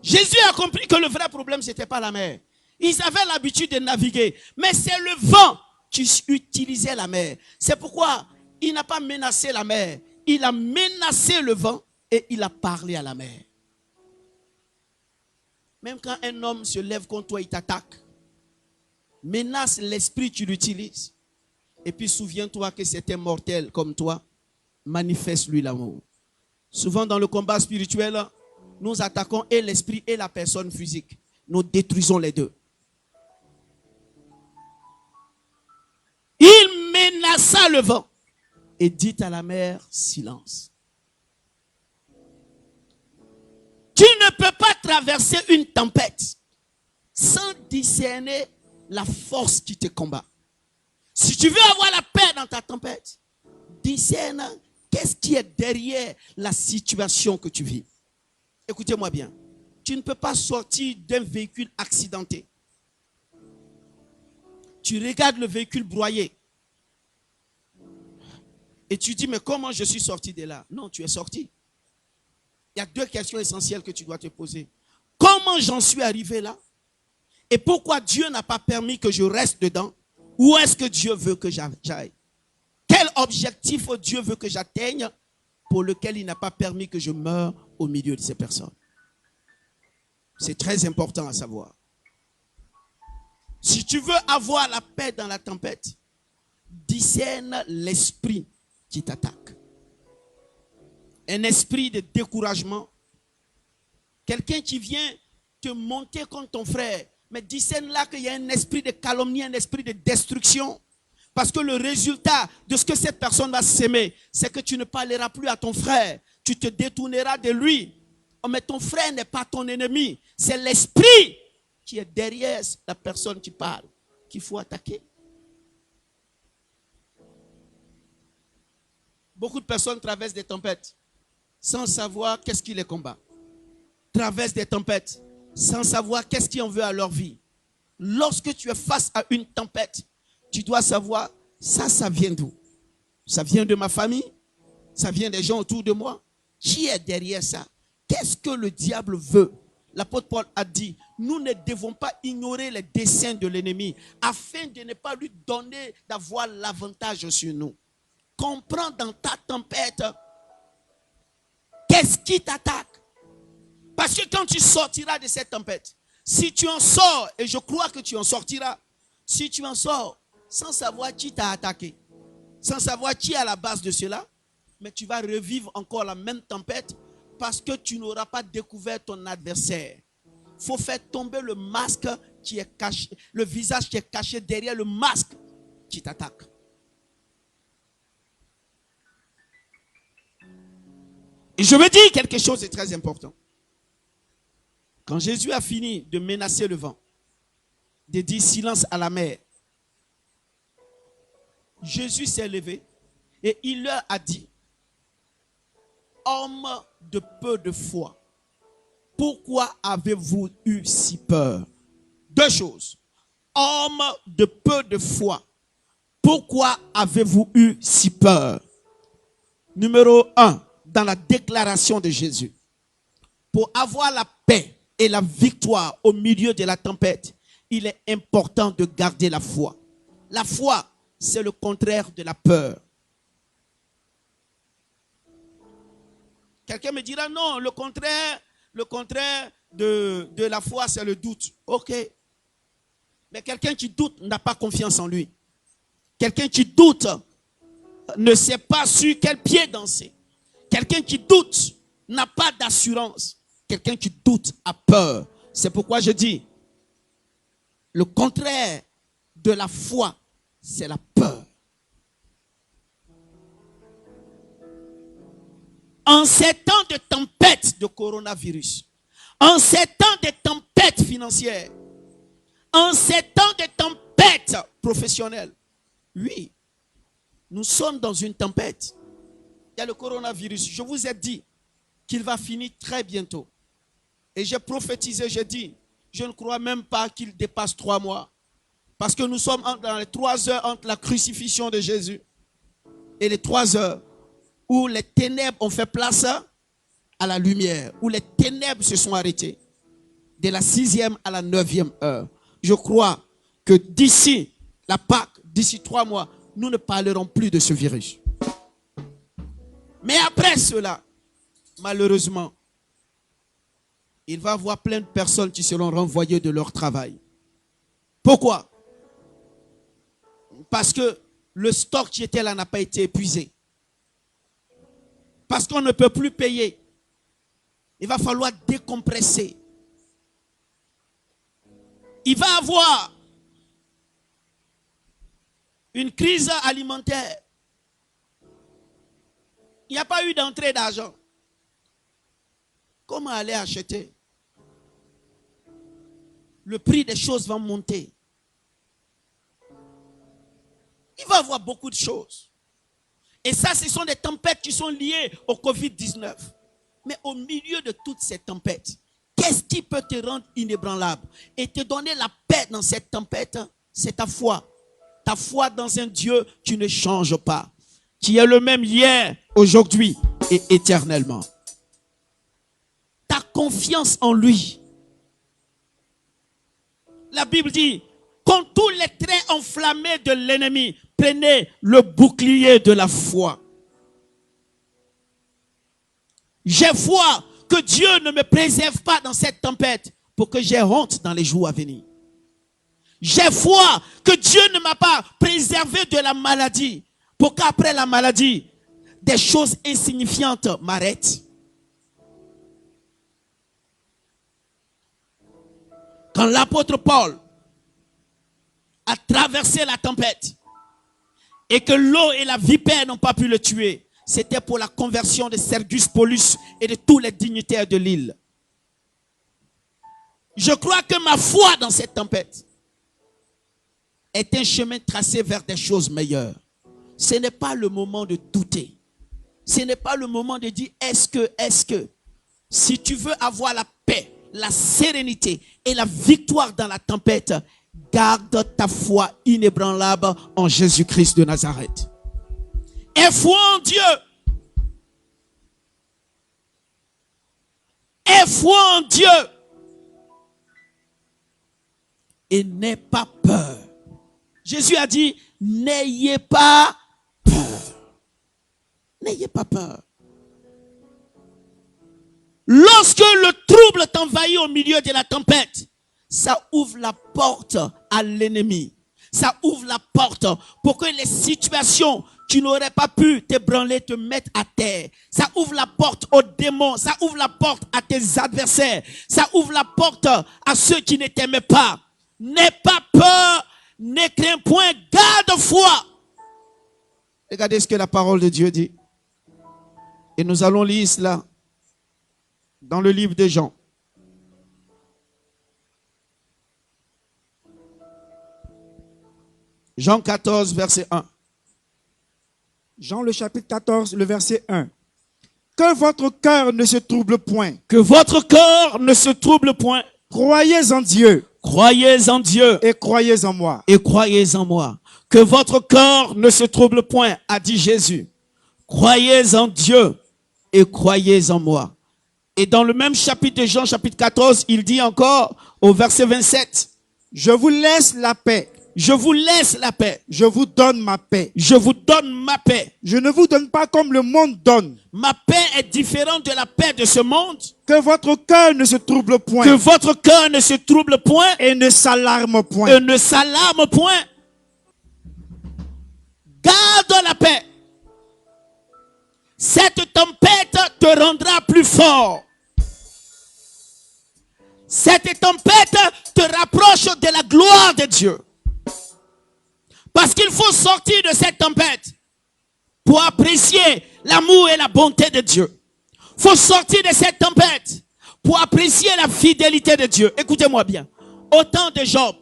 Jésus a compris que le vrai problème, ce n'était pas la mer. Ils avaient l'habitude de naviguer. Mais c'est le vent qui utilisait la mer. C'est pourquoi il n'a pas menacé la mer. Il a menacé le vent et il a parlé à la mer. Même quand un homme se lève contre toi, il t'attaque. Menace l'esprit, tu l'utilises. Et puis souviens-toi que c'est un mortel comme toi. Manifeste-lui l'amour. Souvent dans le combat spirituel, nous attaquons et l'esprit et la personne physique. Nous détruisons les deux. Il menaça le vent et dit à la mer, silence. Tu ne peux pas traverser une tempête sans discerner la force qui te combat. Si tu veux avoir la paix dans ta tempête, discerne qu'est-ce qui est derrière la situation que tu vis. Écoutez-moi bien. Tu ne peux pas sortir d'un véhicule accidenté. Tu regardes le véhicule broyé. Et tu dis, mais comment je suis sorti de là? Non, tu es sorti. Il y a deux questions essentielles que tu dois te poser. Comment j'en suis arrivé là? Et pourquoi Dieu n'a pas permis que je reste dedans? Où est-ce que Dieu veut que j'aille? Quel objectif Dieu veut que j'atteigne pour lequel il n'a pas permis que je meure au milieu de ces personnes? C'est très important à savoir. Si tu veux avoir la paix dans la tempête, discerne l'esprit qui t'attaque. Un esprit de découragement. Quelqu'un qui vient te monter contre ton frère. Mais discerne là qu'il y a un esprit de calomnie, un esprit de destruction. Parce que le résultat de ce que cette personne va s'aimer, c'est que tu ne parleras plus à ton frère. Tu te détourneras de lui. Oh, mais ton frère n'est pas ton ennemi. C'est l'esprit qui est derrière la personne qui parle qu'il faut attaquer. Beaucoup de personnes traversent des tempêtes sans savoir qu'est-ce qui les combat. Traversent des tempêtes sans savoir qu'est-ce qui en veut à leur vie. Lorsque tu es face à une tempête, tu dois savoir, ça vient d'où? Ça vient de ma famille? Ça vient des gens autour de moi? Qui est derrière ça? Qu'est-ce que le diable veut? L'apôtre Paul a dit, nous ne devons pas ignorer les desseins de l'ennemi afin de ne pas lui donner d'avoir l'avantage sur nous. Comprends dans ta tempête, qu'est-ce qui t'attaque? Parce que quand tu sortiras de cette tempête, si tu en sors, et je crois que tu en sortiras, si tu en sors sans savoir qui t'a attaqué, sans savoir qui est à la base de cela, mais tu vas revivre encore la même tempête parce que tu n'auras pas découvert ton adversaire. Il faut faire tomber le masque qui est caché, le visage qui est caché derrière le masque qui t'attaque. Et je veux dire quelque chose de très important. Quand Jésus a fini de menacer le vent, de dire silence à la mer, Jésus s'est levé et il leur a dit, hommes de peu de foi, pourquoi avez-vous eu si peur? Deux choses. Hommes de peu de foi, pourquoi avez-vous eu si peur? Numéro 1, dans la déclaration de Jésus, pour avoir la paix et la victoire au milieu de la tempête, il est important de garder la foi. La foi, c'est le contraire de la peur. Quelqu'un me dira non, le contraire de la foi, c'est le doute. Ok. Mais quelqu'un qui doute n'a pas confiance en lui. Quelqu'un qui doute ne sait pas sur quel pied danser. Quelqu'un qui doute n'a pas d'assurance. Quelqu'un qui doute a peur. C'est pourquoi je dis, le contraire de la foi, c'est la peur. En ces temps de tempête de coronavirus, en ces temps de tempête financière, en ces temps de tempête professionnelle, oui, nous sommes dans une tempête. Il y a le coronavirus. Je vous ai dit qu'il va finir très bientôt. Et j'ai prophétisé, j'ai dit, je ne crois même pas qu'il dépasse 3 mois. Parce que nous sommes dans les 3 heures entre la crucifixion de Jésus et les 3 heures où les ténèbres ont fait place à la lumière, où les ténèbres se sont arrêtées. De la 6e à la 9e heure. Je crois que d'ici la Pâque, d'ici 3 mois, nous ne parlerons plus de ce virus. Mais après cela, malheureusement, il va y avoir plein de personnes qui seront renvoyées de leur travail. Pourquoi? Parce que le stock qui était là n'a pas été épuisé. Parce qu'on ne peut plus payer. Il va falloir décompresser. Il va y avoir une crise alimentaire. Il n'y a pas eu d'entrée d'argent. Comment aller acheter? Le prix des choses va monter. Il va y avoir beaucoup de choses. Et ça, ce sont des tempêtes qui sont liées au Covid-19. Mais au milieu de toutes ces tempêtes, qu'est-ce qui peut te rendre inébranlable et te donner la paix dans cette tempête? C'est ta foi. Ta foi dans un Dieu qui ne change pas, qui est le même hier, aujourd'hui et éternellement. Ta confiance en lui. La Bible dit, contre tous les traits enflammés de l'ennemi, prenez le bouclier de la foi. J'ai foi que Dieu ne me préserve pas dans cette tempête pour que j'ai honte dans les jours à venir. J'ai foi que Dieu ne m'a pas préservé de la maladie pour qu'après la maladie, des choses insignifiantes m'arrêtent. Quand l'apôtre Paul a traversé la tempête et que l'eau et la vipère n'ont pas pu le tuer, c'était pour la conversion de Sergius Paulus et de tous les dignitaires de l'île. Je crois que ma foi dans cette tempête est un chemin tracé vers des choses meilleures. Ce n'est pas le moment de douter. Ce n'est pas le moment de dire est-ce que. Si tu veux avoir la paix, la sérénité et la victoire dans la tempête, garde ta foi inébranlable en Jésus-Christ de Nazareth. Aie foi en Dieu. Aie foi en Dieu. Et n'aie pas peur. Jésus a dit, n'ayez pas peur. N'ayez pas peur. Lorsque le trouble t'envahit au milieu de la tempête, ça ouvre la porte à l'ennemi. Ça ouvre la porte pour que les situations qui n'auraient pas pu t'ébranler te mettent à terre. Ça ouvre la porte aux démons. Ça ouvre la porte à tes adversaires. Ça ouvre la porte à ceux qui ne t'aimaient pas. N'aie pas peur, ne crains point, garde foi. Regardez ce que la parole de Dieu dit. Et nous allons lire cela dans le livre de Jean. Jean 14, verset 1. Jean le chapitre 14, le verset 1. Que votre cœur ne se trouble point. Que votre cœur ne se trouble point. Croyez en Dieu. Croyez en Dieu. Et croyez en moi. Et croyez en moi. Que votre cœur ne se trouble point, a dit Jésus. Croyez en Dieu et croyez en moi. Et dans le même chapitre de Jean, chapitre 14, il dit encore au verset 27. Je vous laisse la paix. Je vous laisse la paix. Je vous donne ma paix. Je vous donne ma paix. Je ne vous donne pas comme le monde donne. Ma paix est différente de la paix de ce monde. Que votre cœur ne se trouble point. Que votre cœur ne se trouble point. Et ne s'alarme point. Et ne s'alarme point. Garde la paix. Cette tempête te rendra plus fort. Cette tempête te rapproche de la gloire de Dieu. Parce qu'il faut sortir de cette tempête pour apprécier l'amour et la bonté de Dieu. Il faut sortir de cette tempête pour apprécier la fidélité de Dieu. Écoutez-moi bien. Au temps de Job,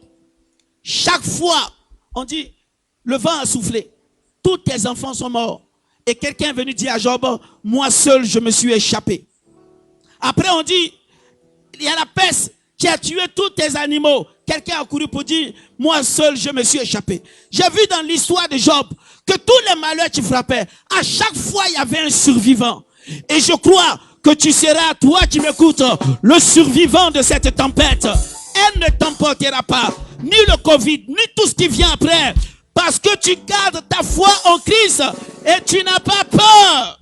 chaque fois, on dit, le vent a soufflé. Tous tes enfants sont morts. Et quelqu'un est venu dire à Job, moi seul, je me suis échappé. Après, on dit, il y a la peste qui a tué tous tes animaux. Quelqu'un a couru pour dire, moi seul, je me suis échappé. J'ai vu dans l'histoire de Job que tous les malheurs qui frappaient, à chaque fois, il y avait un survivant. Et je crois que tu seras, toi qui m'écoutes, le survivant de cette tempête. Elle ne t'emportera pas, ni le Covid, ni tout ce qui vient après. Parce que tu gardes ta foi en Christ et tu n'as pas peur.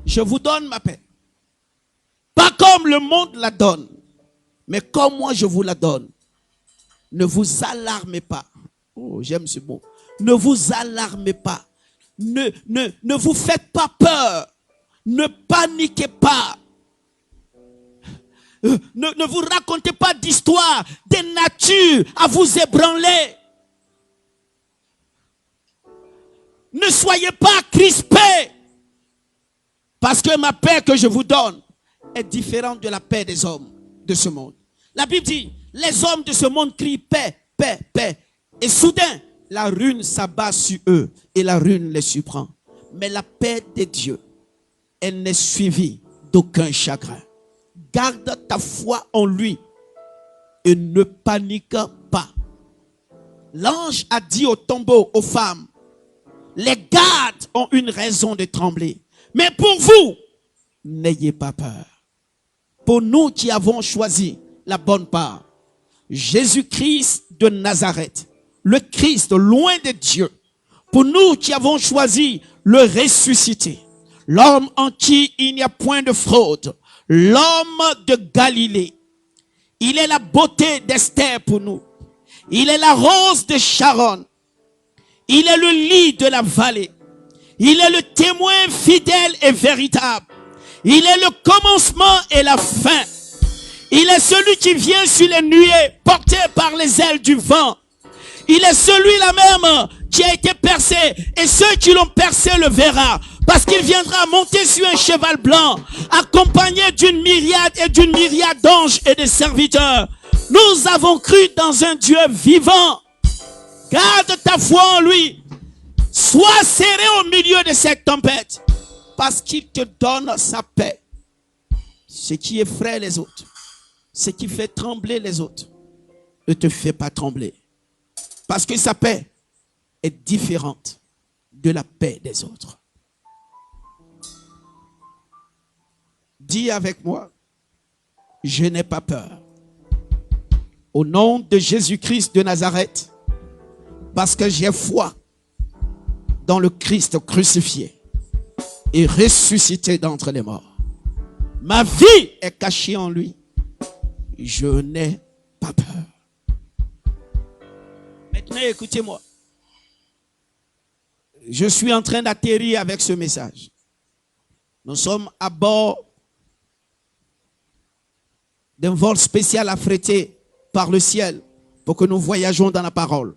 Je vous donne ma paix. Pas comme le monde la donne, mais comme moi je vous la donne. Ne vous alarmez pas. Oh, j'aime ce mot. Ne vous alarmez pas. Ne vous faites pas peur. Ne paniquez pas. Ne vous racontez pas d'histoire, de nature à vous ébranler. Ne soyez pas crispés. Parce que ma paix que je vous donne est différente de la paix des hommes de ce monde. La Bible dit, les hommes de ce monde crient paix, paix, paix. Et soudain, la ruine s'abat sur eux et la ruine les surprend. Mais la paix de Dieu, elle n'est suivie d'aucun chagrin. Garde ta foi en lui et ne panique pas. L'ange a dit au tombeau, aux femmes, les gardes ont une raison de trembler. Mais pour vous, n'ayez pas peur. Pour nous qui avons choisi la bonne part, Jésus-Christ de Nazareth, le Christ loin de Dieu, pour nous qui avons choisi le ressuscité, l'homme en qui il n'y a point de fraude, l'homme de Galilée. Il est la beauté d'Esther pour nous. Il est la rose de Sharon. Il est le lit de la vallée. Il est le témoin fidèle et véritable. Il est le commencement et la fin. Il est celui qui vient sur les nuées, porté par les ailes du vent. Il est celui-là même qui a été percé, et ceux qui l'ont percé le verra, parce qu'il viendra monter sur un cheval blanc, accompagné d'une myriade d'anges et de serviteurs. Nous avons cru dans un Dieu vivant. Garde ta foi en lui. Sois serré au milieu de cette tempête. Parce qu'il te donne sa paix. Ce qui effraie les autres, ce qui fait trembler les autres, ne te fait pas trembler. Parce que sa paix est différente de la paix des autres. Dis avec moi, je n'ai pas peur. Au nom de Jésus-Christ de Nazareth, parce que j'ai foi dans le Christ crucifié et ressuscité d'entre les morts. Ma vie est cachée en lui. Je n'ai pas peur. Maintenant, écoutez-moi. Je suis en train d'atterrir avec ce message. Nous sommes à bord d'un vol spécial affrété par le ciel pour que nous voyagions dans la parole.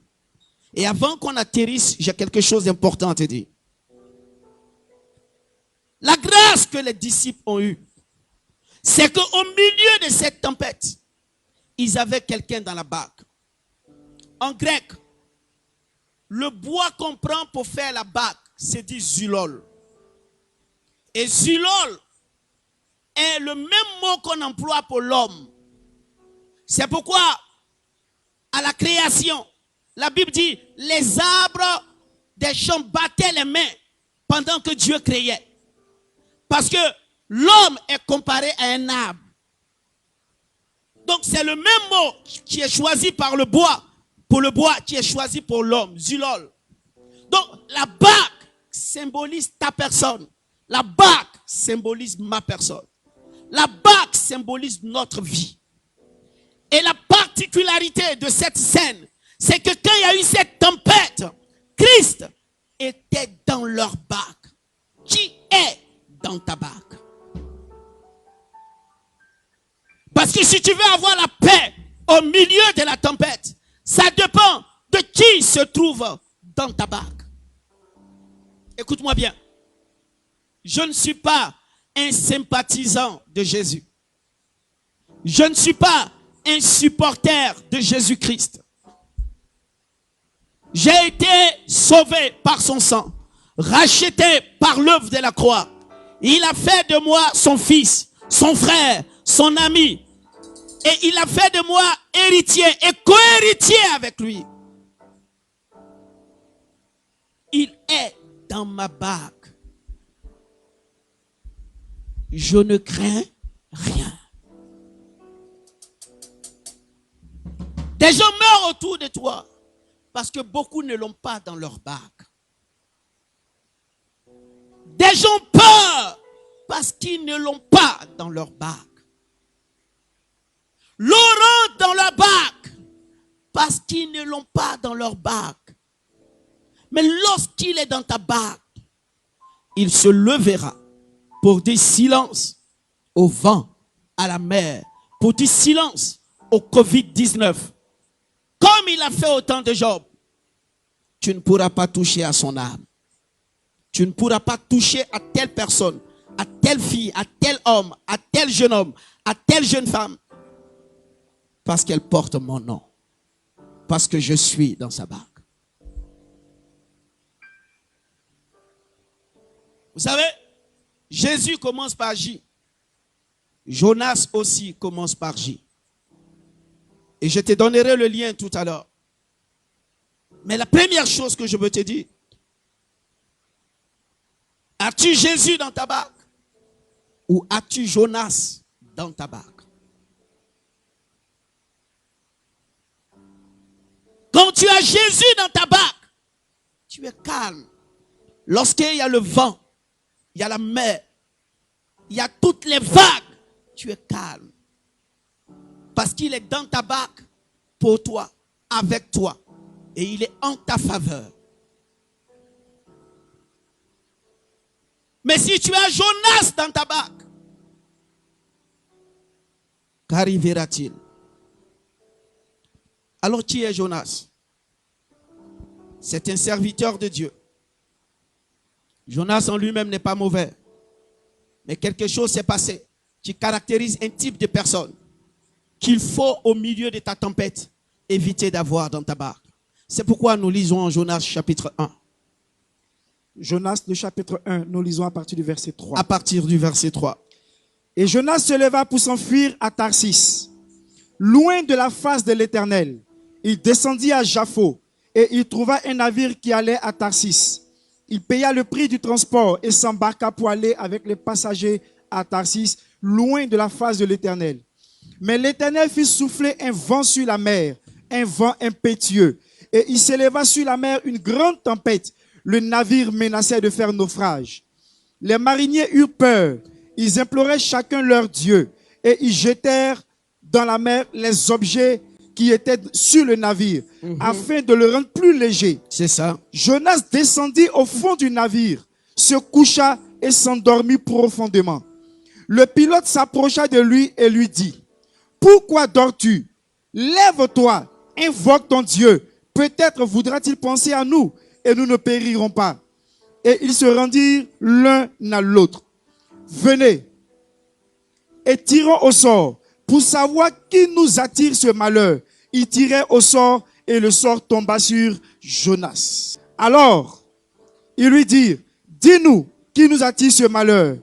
Et avant qu'on atterrisse, j'ai quelque chose d'important à te dire. La grâce que les disciples ont eue, c'est qu'au milieu de cette tempête, ils avaient quelqu'un dans la barque. En grec, le bois qu'on prend pour faire la barque, c'est dit zulol. Et zulol est le même mot qu'on emploie pour l'homme. C'est pourquoi, à la création, la Bible dit, les arbres des champs battaient les mains pendant que Dieu créait. Parce que l'homme est comparé à un arbre. Donc c'est le même mot qui est choisi par le bois, pour le bois qui est choisi pour l'homme, zulol. Donc la barque symbolise ta personne. La barque symbolise ma personne. La barque symbolise notre vie. Et la particularité de cette scène, c'est que quand il y a eu cette tempête, Christ était dans leur barque. Qui est dans ta barque? Parce que si tu veux avoir la paix au milieu de la tempête, ça dépend de qui se trouve dans ta barque. Écoute-moi bien. Je ne suis pas un sympathisant de Jésus. Je ne suis pas un supporter de Jésus-Christ. J'ai été sauvé par son sang, racheté par l'œuvre de la croix. Il a fait de moi son fils, son frère, son ami. Et il a fait de moi héritier et co-héritier avec lui. Il est dans ma barque. Je ne crains rien. Des gens meurent autour de toi parce que beaucoup ne l'ont pas dans leur barque. Des gens peur parce qu'ils ne l'ont pas dans leur barque. L'eau rentre dans leur barque parce qu'ils ne l'ont pas dans leur barque. Mais lorsqu'il est dans ta barque, il se levera pour dire silence au vent, à la mer, pour dire silence au Covid-19. Comme il a fait au temps de Job, tu ne pourras pas toucher à son âme. Tu ne pourras pas toucher à telle personne, à telle fille, à tel homme, à tel jeune homme, à telle jeune femme. Parce qu'elle porte mon nom. Parce que je suis dans sa barque. Vous savez, Jésus commence par J. Jonas aussi commence par J. Et je te donnerai le lien tout à l'heure. Mais la première chose que je veux te dire, as-tu Jésus dans ta barque? Ou as-tu Jonas dans ta barque? Quand tu as Jésus dans ta barque, tu es calme. Lorsqu'il y a le vent, il y a la mer, il y a toutes les vagues, tu es calme. Parce qu'il est dans ta barque pour toi, avec toi. Et il est en ta faveur. Mais si tu as Jonas dans ta barque, qu'arrivera-t-il? Alors qui est Jonas? C'est un serviteur de Dieu. Jonas en lui-même n'est pas mauvais. Mais quelque chose s'est passé qui caractérise un type de personne qu'il faut au milieu de ta tempête éviter d'avoir dans ta barque. C'est pourquoi nous lisons en Jonas chapitre 1, Jonas, le chapitre 1, nous lisons à partir du verset 3. à partir du verset 3. Et Jonas se leva pour s'enfuir à Tarsis, loin de la face de l'Éternel. Il descendit à Jaffo et il trouva un navire qui allait à Tarsis. Il paya le prix du transport et s'embarqua pour aller avec les passagers à Tarsis, loin de la face de l'Éternel. Mais l'Éternel fit souffler un vent sur la mer, un vent impétueux, et il s'éleva sur la mer une grande tempête. Le navire menaçait de faire naufrage. Les mariniers eurent peur. Ils imploraient chacun leur Dieu et ils jetèrent dans la mer les objets qui étaient sur le navire afin de le rendre plus léger. C'est ça. Jonas descendit au fond du navire, se coucha et s'endormit profondément. Le pilote s'approcha de lui et lui dit, « Pourquoi dors-tu? Lève-toi, invoque ton Dieu. Peut-être voudra-t-il penser à nous et nous ne périrons pas. » Et ils se rendirent l'un à l'autre. « Venez et tirons au sort pour savoir qui nous attire ce malheur. » Ils tiraient au sort et le sort tomba sur Jonas. Alors, ils lui dirent, « Dis-nous qui nous attire ce malheur.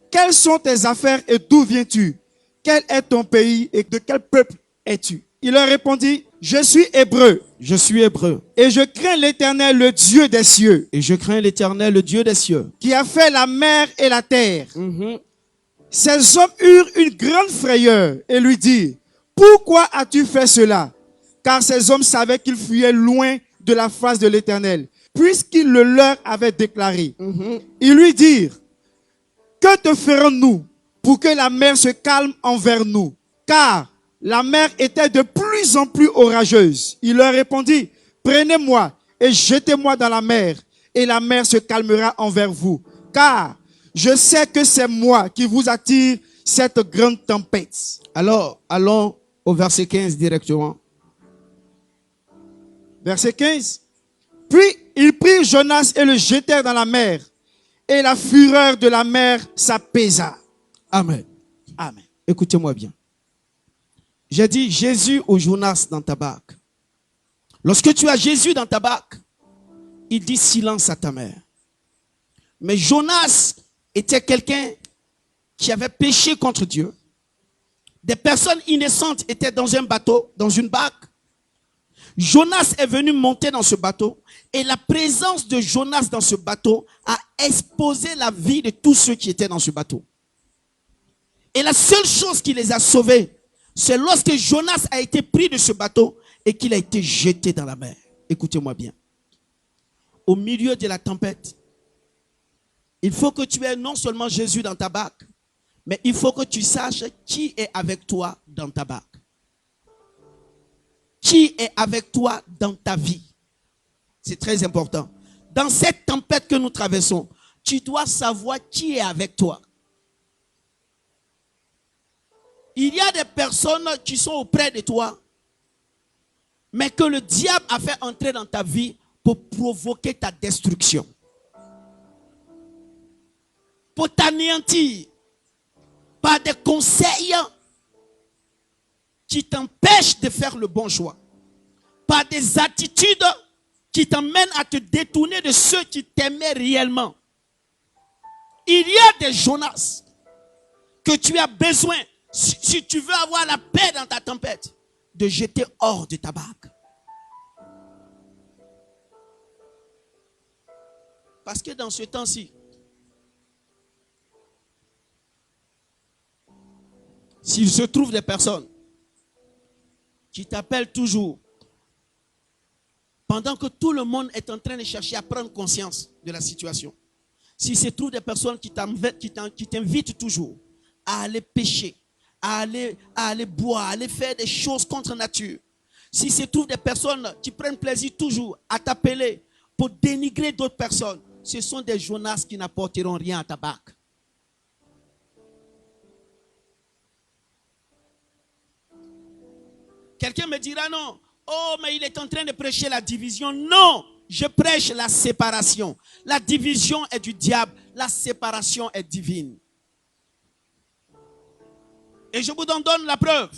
Quelles sont tes affaires et d'où viens-tu? Quel est ton pays et de quel peuple es-tu? » Il leur répondit, « Je suis hébreu Je suis hébreu et je crains l'Éternel, le Dieu des cieux, et je crains l'Éternel, le Dieu des cieux. qui a fait la mer et la terre. » Ces hommes eurent une grande frayeur et lui dirent, « Pourquoi as-tu fait cela? » Car ces hommes savaient qu'ils fuyaient loin de la face de l'Éternel, puisqu'il le leur avait déclaré. Ils lui dirent, « Que te ferons-nous pour que la mer se calme envers nous? » Car la mer était de plus en plus orageuse. Il leur répondit, « Prenez-moi et jetez-moi dans la mer, et la mer se calmera envers vous. Car je sais que c'est moi qui vous attire cette grande tempête. » Alors, allons au verset 15 directement. Verset 15. Puis ils prirent Jonas et le jetèrent dans la mer, et la fureur de la mer s'apaisa. Amen. Amen. Écoutez-moi bien. J'ai dit Jésus ou Jonas dans ta barque. Lorsque tu as Jésus dans ta barque, il dit silence à ta mère. Mais Jonas était quelqu'un qui avait péché contre Dieu. Des personnes innocentes étaient dans un bateau, dans une barque. Jonas est venu monter dans ce bateau et la présence de Jonas dans ce bateau a exposé la vie de tous ceux qui étaient dans ce bateau. Et la seule chose qui les a sauvés, c'est lorsque Jonas a été pris de ce bateau et qu'il a été jeté dans la mer. Écoutez-moi bien. Au milieu de la tempête, il faut que tu aies non seulement Jésus dans ta barque, mais il faut que tu saches qui est avec toi dans ta barque. Qui est avec toi dans ta vie? C'est très important. Dans cette tempête que nous traversons, tu dois savoir qui est avec toi. Il y a des personnes qui sont auprès de toi, mais que le diable a fait entrer dans ta vie pour provoquer ta destruction, pour t'anéantir par des conseils qui t'empêchent de faire le bon choix, par des attitudes qui t'emmènent à te détourner de ceux qui t'aimaient réellement. Il y a des Jonas que tu as besoin, si tu veux avoir la paix dans ta tempête, de jeter hors de ta barque. Parce que dans ce temps-ci, s'il se trouve des personnes qui t'appellent toujours, pendant que tout le monde est en train de chercher à prendre conscience de la situation, s'il se trouve des personnes qui t'invitent toujours à aller pécher, à aller boire, à aller faire des choses contre nature, s'il se trouve des personnes qui prennent plaisir toujours à t'appeler pour dénigrer d'autres personnes, ce sont des Jonas qui n'apporteront rien à ta barque. Quelqu'un me dira non, oh mais il est en train de prêcher la division. Non, je prêche la séparation. La division est du diable, la séparation est divine. Et je vous en donne la preuve.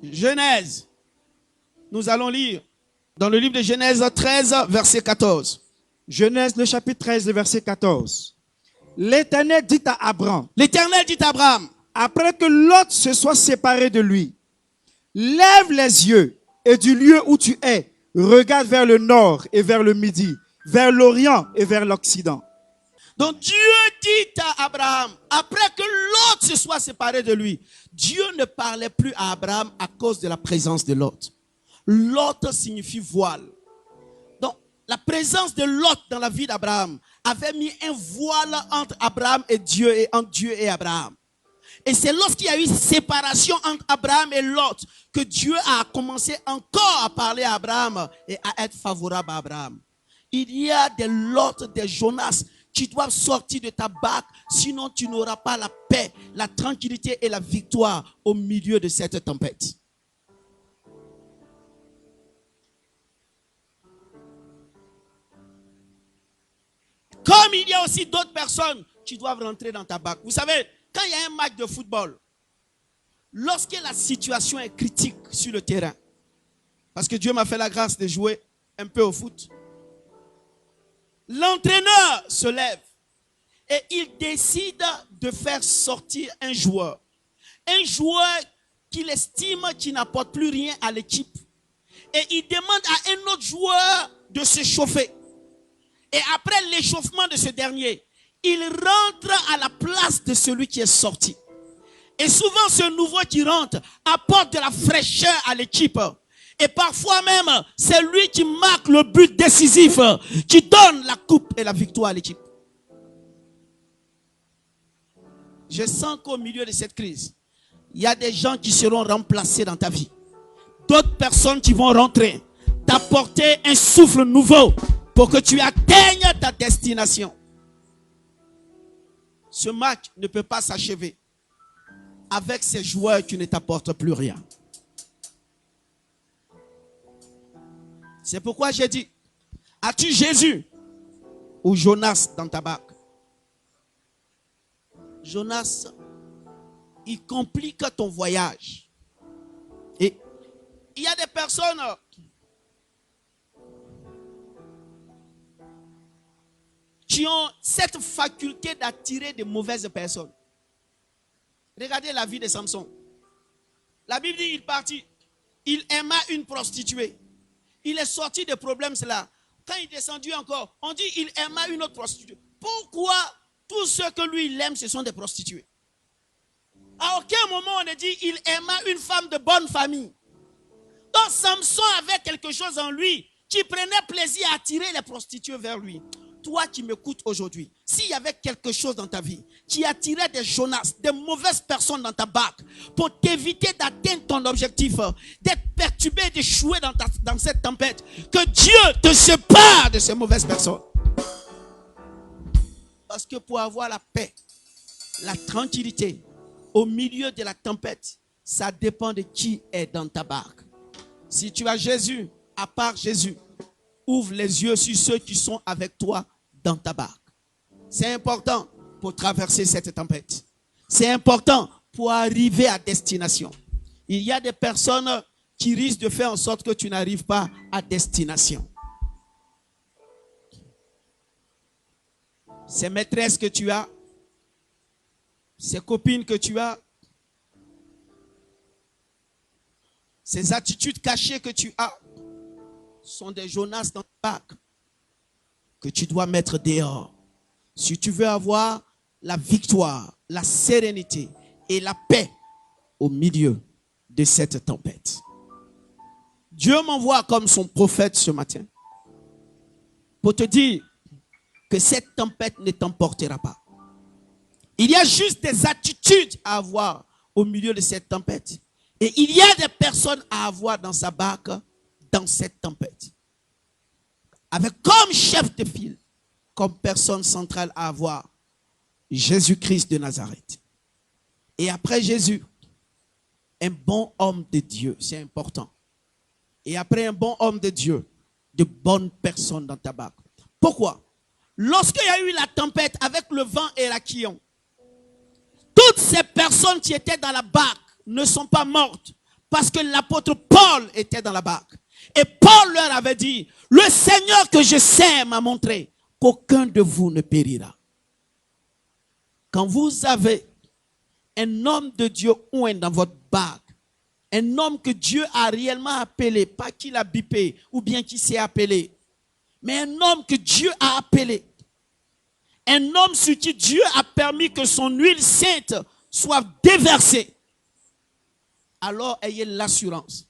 Genèse, nous allons lire Dans le livre de Genèse 13, verset 14. Genèse, le chapitre 13, le verset 14. L'Éternel dit à Abraham, L'Éternel dit à Abraham, après que Lot se soit séparé de lui, lève les yeux et du lieu où tu es, regarde vers le nord et vers le midi, vers l'orient et vers l'occident. donc Dieu dit à Abraham, après que Lot se soit séparé de lui, Dieu ne parlait plus à Abraham à cause de la présence de Lot. Lot signifie voile. Donc, la présence de Lot dans la vie d'Abraham avait mis un voile entre Abraham et Dieu et entre Dieu et Abraham. Et c'est lorsqu'il y a eu séparation entre Abraham et Lot que Dieu a commencé encore à parler à Abraham et à être favorable à Abraham. Il y a des Lot, des Jonas qui doivent sortir de ta barque, sinon tu n'auras pas la paix, la tranquillité et la victoire au milieu de cette tempête. Comme il y a aussi d'autres personnes qui doivent rentrer dans ta barque. Vous savez, quand il y a un match de football, lorsque la situation est critique sur le terrain, parce que Dieu m'a fait la grâce de jouer un peu au foot, l'entraîneur se lève et il décide de faire sortir un joueur qu'il estime qui n'apporte plus rien à l'équipe. Et il demande à un autre joueur de se chauffer. Et après l'échauffement de ce dernier, il rentre à la place de celui qui est sorti. Et souvent, ce nouveau qui rentre apporte de la fraîcheur à l'équipe. Et parfois même, c'est lui qui marque le but décisif, qui donne la coupe et la victoire à l'équipe. Je sens qu'au milieu de cette crise, il y a des gens qui seront remplacés dans ta vie. D'autres personnes qui vont rentrer, t'apporter un souffle nouveau pour que tu atteignes ta destination. Ce match ne peut pas s'achever avec ces joueurs qui ne t'apportent plus rien. C'est pourquoi j'ai dit, as-tu Jésus ou Jonas dans ta barque? Jonas, il complique ton voyage. Et il y a des personnes qui ont cette faculté d'attirer de mauvaises personnes. Regardez la vie de Samson. La Bible dit, il partit. Il aima une prostituée. Il est sorti des problèmes, cela. Quand il est descendu encore, on dit, il aima une autre prostituée. Pourquoi tous ceux que lui, il aime, ce sont des prostituées? À aucun moment, on a dit, il aima une femme de bonne famille. Donc, Samson avait quelque chose en lui qui prenait plaisir à attirer les prostituées vers lui. Toi qui m'écoutes aujourd'hui, s'il y avait quelque chose dans ta vie qui attirait des Jonas, des mauvaises personnes dans ta barque, pour t'éviter d'atteindre ton objectif, d'être perturbé, d'échouer dans cette tempête, que Dieu te sépare de ces mauvaises personnes. Parce que pour avoir la paix, la tranquillité au milieu de la tempête, ça dépend de qui est dans ta barque. Si tu as Jésus, à part Jésus, ouvre les yeux sur ceux qui sont avec toi dans ta barque. C'est important pour traverser cette tempête. C'est important pour arriver à destination. Il y a des personnes qui risquent de faire en sorte que tu n'arrives pas à destination. Ces maîtresses que tu as, ces copines que tu as, ces attitudes cachées que tu as, sont des Jonas dans ta barque que tu dois mettre dehors. Si tu veux avoir la victoire, la sérénité et la paix au milieu de cette tempête. Dieu m'envoie comme son prophète ce matin pour te dire que cette tempête ne t'emportera pas. Il y a juste des attitudes à avoir au milieu de cette tempête. Et il y a des personnes à avoir dans sa barque dans cette tempête. Avec comme chef de file, comme personne centrale à avoir, Jésus-Christ de Nazareth. Et après Jésus, un bon homme de Dieu, c'est important. Et après un bon homme de Dieu, de bonnes personnes dans ta barque. Pourquoi? Lorsqu'il y a eu la tempête avec le vent et la quillon, toutes ces personnes qui étaient dans la barque ne sont pas mortes parce que l'apôtre Paul était dans la barque. Et Paul leur avait dit, le Seigneur que je sers m'a montré qu'aucun de vous ne périra. Quand vous avez un homme de Dieu oint dans votre barque, un homme que Dieu a réellement appelé, pas qu'il a bipé ou bien qui s'est appelé, mais un homme que Dieu a appelé, un homme sur qui Dieu a permis que son huile sainte soit déversée, alors ayez l'assurance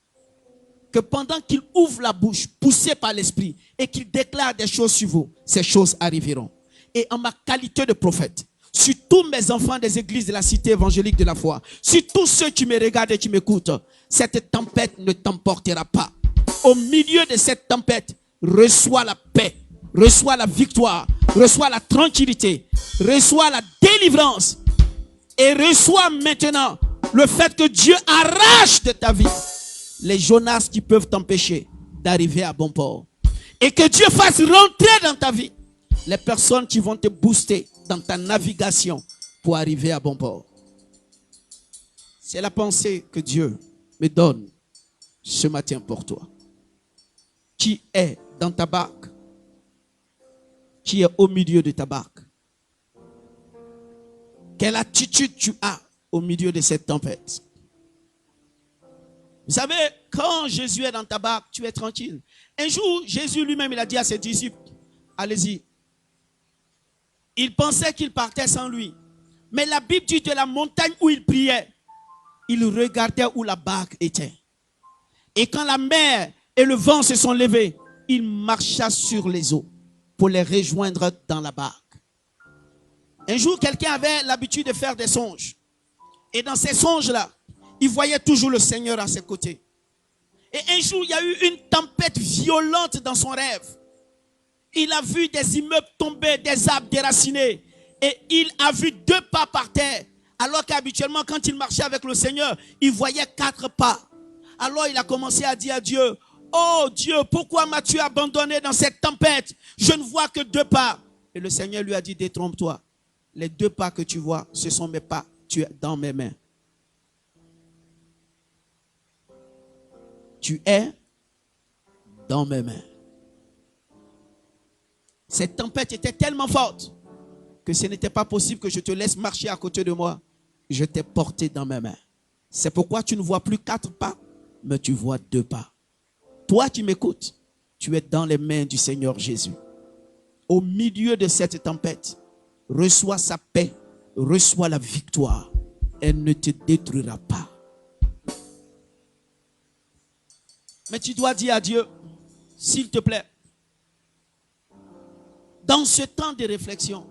que pendant qu'il ouvre la bouche, poussé par l'Esprit, et qu'il déclare des choses sur vous, ces choses arriveront. Et en ma qualité de prophète, sur tous mes enfants des églises de la cité évangélique de la foi, sur tous ceux qui me regardent et qui m'écoutent, cette tempête ne t'emportera pas. Au milieu de cette tempête, reçois la paix, reçois la victoire, reçois la tranquillité, reçois la délivrance et reçois maintenant le fait que Dieu arrache de ta vie les Jonas qui peuvent t'empêcher d'arriver à bon port. Et que Dieu fasse rentrer dans ta vie les personnes qui vont te booster dans ta navigation pour arriver à bon port. C'est la pensée que Dieu me donne ce matin pour toi. Qui est dans ta barque? Qui est au milieu de ta barque? Quelle attitude tu as au milieu de cette tempête? Vous savez, quand Jésus est dans ta barque, tu es tranquille. Un jour, Jésus lui-même, il a dit à ses disciples, allez-y. Il pensait qu'il partait sans lui. Mais la Bible dit de la montagne où il priait, il regardait où la barque était. Et quand la mer et le vent se sont levés, il marcha sur les eaux pour les rejoindre dans la barque. Un jour, quelqu'un avait l'habitude de faire des songes. Et dans ces songes-là, il voyait toujours le Seigneur à ses côtés. Et un jour, il y a eu une tempête violente dans son rêve. Il a vu des immeubles tomber, des arbres déracinés. Et il a vu 2 pas par terre. Alors qu'habituellement, quand il marchait avec le Seigneur, il voyait 4 pas. Alors il a commencé à dire à Dieu, oh Dieu, pourquoi m'as-tu abandonné dans cette tempête? Je ne vois que 2 pas. Et le Seigneur lui a dit, détrompe-toi. Les 2 pas que tu vois, ce sont mes pas. Tu es dans mes mains. Tu es dans mes mains. Cette tempête était tellement forte que ce n'était pas possible que je te laisse marcher à côté de moi. Je t'ai porté dans mes mains. C'est pourquoi tu ne vois plus 4 pas, mais tu vois 2 pas. Toi qui m'écoutes, tu es dans les mains du Seigneur Jésus. Au milieu de cette tempête, reçois sa paix, reçois la victoire. Elle ne te détruira pas. Mais tu dois dire à Dieu, s'il te plaît, dans ce temps de réflexion,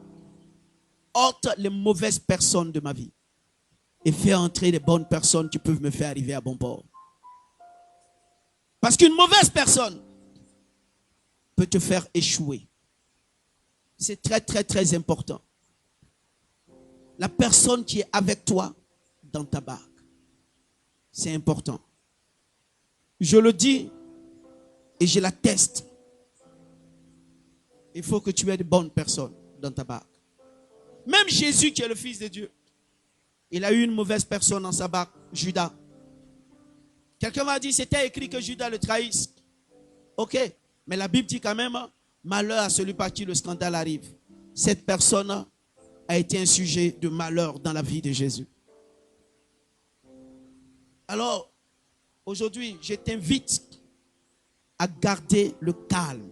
ôte les mauvaises personnes de ma vie et fais entrer les bonnes personnes qui peuvent me faire arriver à bon port. Parce qu'une mauvaise personne peut te faire échouer. C'est très, très, très important. La personne qui est avec toi dans ta barque, c'est important. Je le dis et je l'atteste. Il faut que tu aies de bonnes personnes dans ta barque. Même Jésus qui est le Fils de Dieu, il a eu une mauvaise personne dans sa barque, Judas. Quelqu'un m'a dit, c'était écrit que Judas le trahisse. Ok, mais la Bible dit quand même, malheur à celui par qui le scandale arrive. Cette personne a été un sujet de malheur dans la vie de Jésus. Alors, aujourd'hui, je t'invite à garder le calme,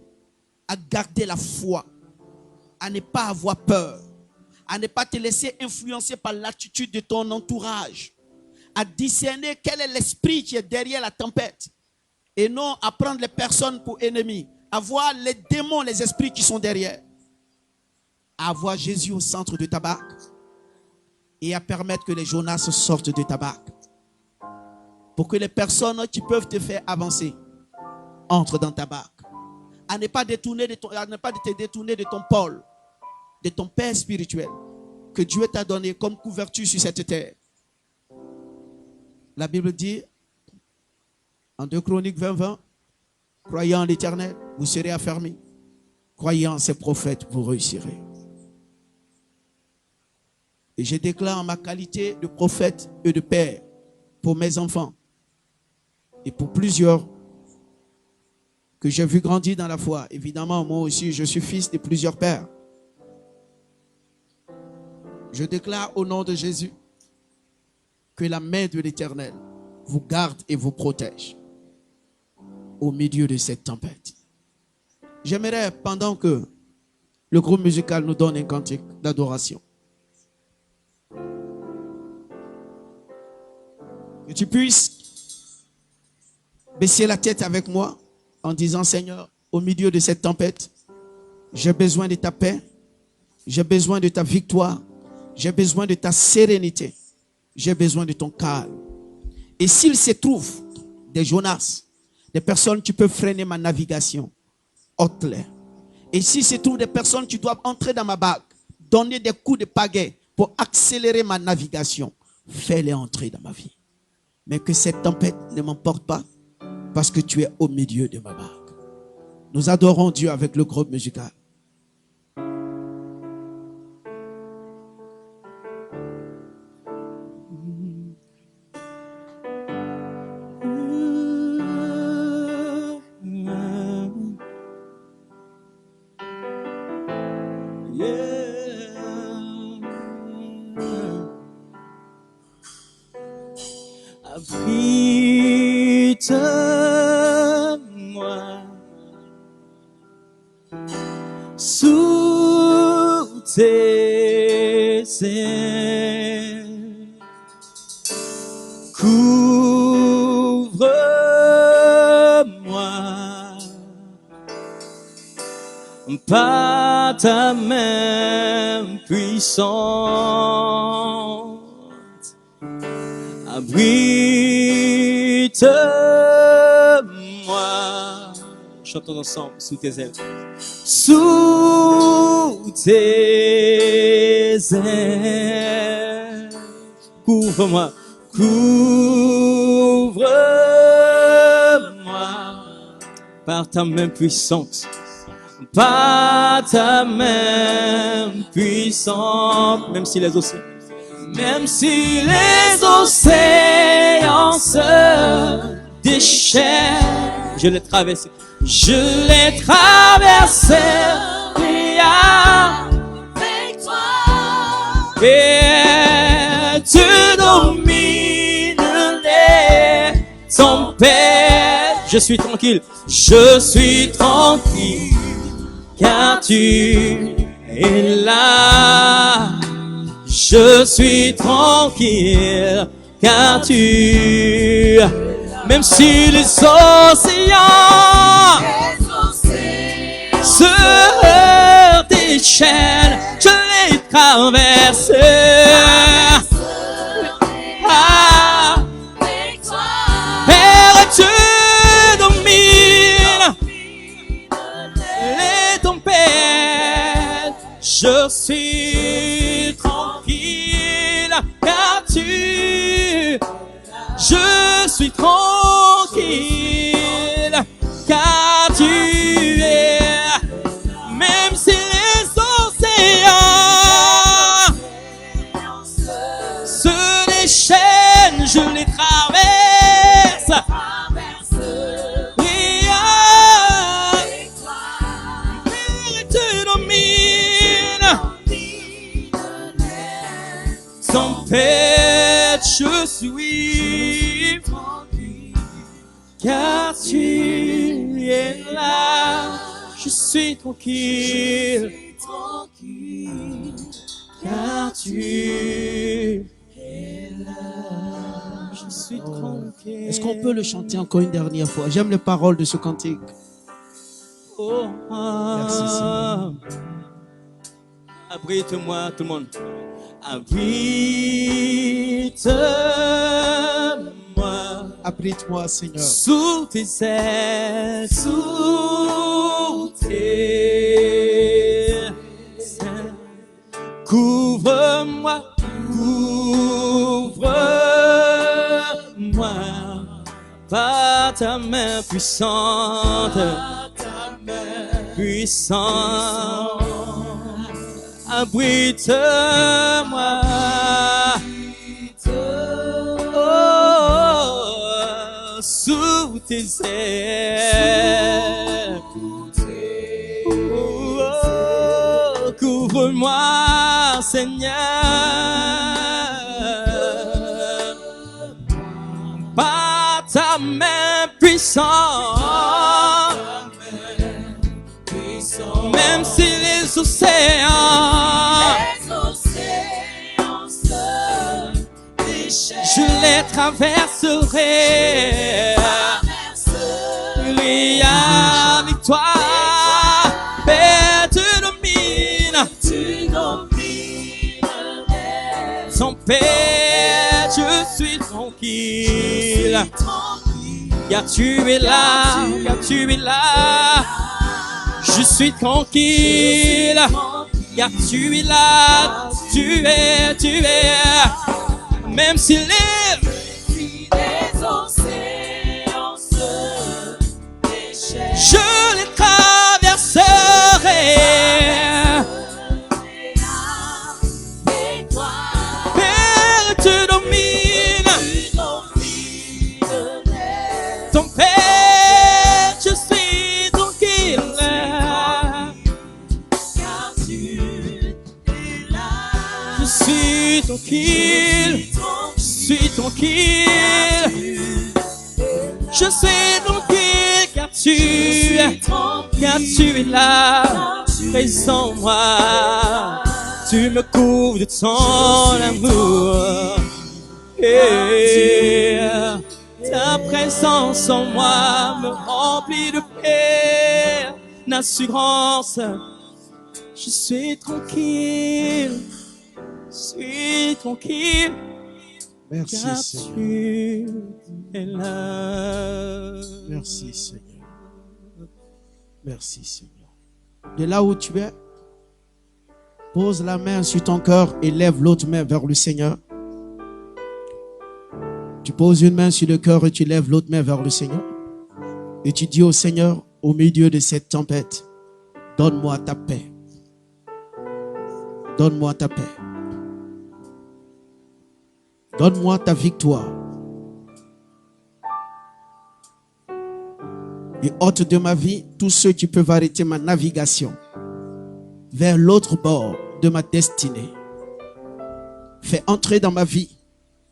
à garder la foi, à ne pas avoir peur, à ne pas te laisser influencer par l'attitude de ton entourage, à discerner quel est l'esprit qui est derrière la tempête et non à prendre les personnes pour ennemis, à voir les démons, les esprits qui sont derrière, à avoir Jésus au centre de ta barque et à permettre que les Jonas sortent de ta barque pour que les personnes qui peuvent te faire avancer entrent dans ta barque. À ne pas te détourner de ton pôle, de ton Père spirituel que Dieu t'a donné comme couverture sur cette terre. La Bible dit en 2 Chroniques 20, croyez en l'Éternel, vous serez affermis. Croyez en ses prophètes, vous réussirez. Et je déclare en ma qualité de prophète et de père pour mes enfants et pour plusieurs que j'ai vu grandir dans la foi. Évidemment, moi aussi, je suis fils de plusieurs pères. Je déclare au nom de Jésus que la main de l'Éternel vous garde et vous protège au milieu de cette tempête. J'aimerais, pendant que le groupe musical nous donne un cantique d'adoration, que tu puisses baisser la tête avec moi en disant: Seigneur, au milieu de cette tempête, j'ai besoin de ta paix, j'ai besoin de ta victoire, j'ai besoin de ta sérénité, j'ai besoin de ton calme. Et s'il se trouve des Jonas, des personnes qui peuvent freiner ma navigation, ôte-les. Et s'il se trouve des personnes qui doivent entrer dans ma barque, donner des coups de pagaie pour accélérer ma navigation, fais-les entrer dans ma vie. Mais que cette tempête ne m'emporte pas, parce que tu es au milieu de ma barque. Nous adorons Dieu avec le groupe musical. Abrite-moi sous tes ailes, couvre-moi par ta main puissante. Abrite-moi, chantons ensemble, sous tes ailes, sous tes ailes, couvre-moi, couvre-moi par ta main puissante, par ta main puissante, même si les océans se déchaînent, je les traverse Avec toi, et tu domines les tempêtes. Je suis tranquille, car tu es là. Je suis tranquille, car tu, même si les océans se déchaînent, je les traverse. Ah, avec toi, Père, tu domines les tempêtes. Je suis tranquille, car je suis tranquille, car tu es, même si les océans se déchaînent, je les traverse. Et Père, tu domines tempête, je suis tranquille, car tu es là. Je suis tranquille, car tu es là. Je suis tranquille. Est-ce qu'on peut le chanter encore une dernière fois? J'aime les paroles de ce cantique. Oh, Merci, Seigneur. Abrite-moi, tout le monde. Abrite-moi Abrite-moi, Seigneur. sous tes ailes, sous tes ailes. Couvre-moi, couvre-moi par ta main puissante, puissante. Abrite-moi, oh, sous tes ailes. Contrôle-moi, Seigneur, par ta main puissante. Même si les océans se déchaînent, je les traverserai. Oui, avec toi, Père, tu domines. Sans Père, je suis tranquille. Car tu es là, car tu es là. Je suis tranquille. Car tu es là, tu es. Même si les océans se déchaînent, je les traverserai. et toi, Père, tu domines. Ton Père, je suis tranquille. car tu es là. Je suis tranquille. Je suis tranquille. Je suis tranquille car tu es là, présent en moi. Tu me couvres de ton amour. Et ta présence en moi me remplit de paix, d'assurance. Je suis tranquille. Je suis tranquille. Merci Car Seigneur. tu es là. Merci Seigneur. Merci Seigneur. De là où tu es, pose la main sur ton cœur et lève l'autre main vers le Seigneur. Tu poses une main sur le cœur et tu lèves l'autre main vers le Seigneur. Et tu dis au Seigneur, au milieu de cette tempête, donne-moi ta paix. Donne-moi ta paix. Donne-moi ta victoire. Et ôte de ma vie tous ceux qui peuvent arrêter ma navigation vers l'autre bord de ma destinée. Fais entrer dans ma vie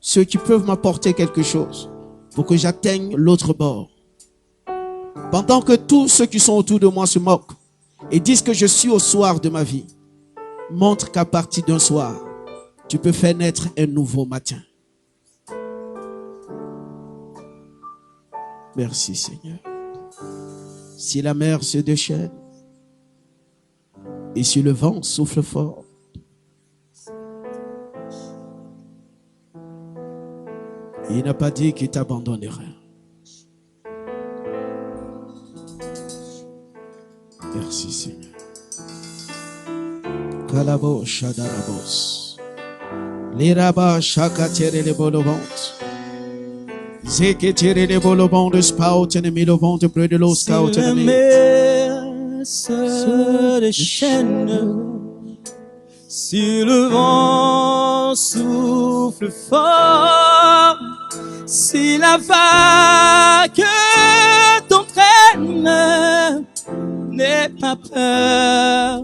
ceux qui peuvent m'apporter quelque chose pour que j'atteigne l'autre bord. Pendant que tous ceux qui sont autour de moi se moquent et disent que je suis au soir de ma vie, montre qu'à partir d'un soir, tu peux faire naître un nouveau matin. Merci Seigneur. Si la mer se déchaîne et si le vent souffle fort, il n'a pas dit qu'il t'abandonnera. Merci Seigneur. Kalabo shadarabos. Liraba shakatere le bolobont. Zeketere le bolobont de spout et le vent de près de l'eau Si scout la et mer se déchaîne, si le vent souffle fort, si la vague t'entraîne, n'aie pas peur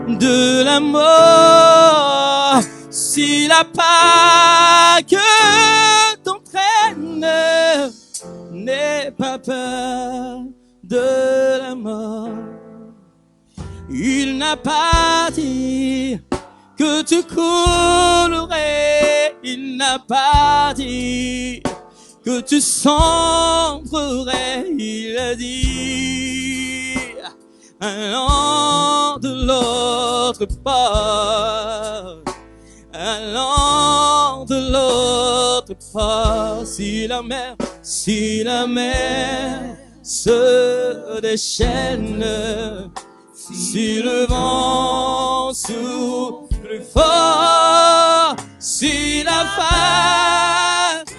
de la mort. Si la vague t'entraîne, n'aie pas peur de la mort. Il n'a pas dit que tu coulerais, il n'a pas dit que tu sombrerais, il a dit allant de l'autre bord, allant de l'autre bord. Si la mer se déchaîne, si le vent souffle fort, si la vague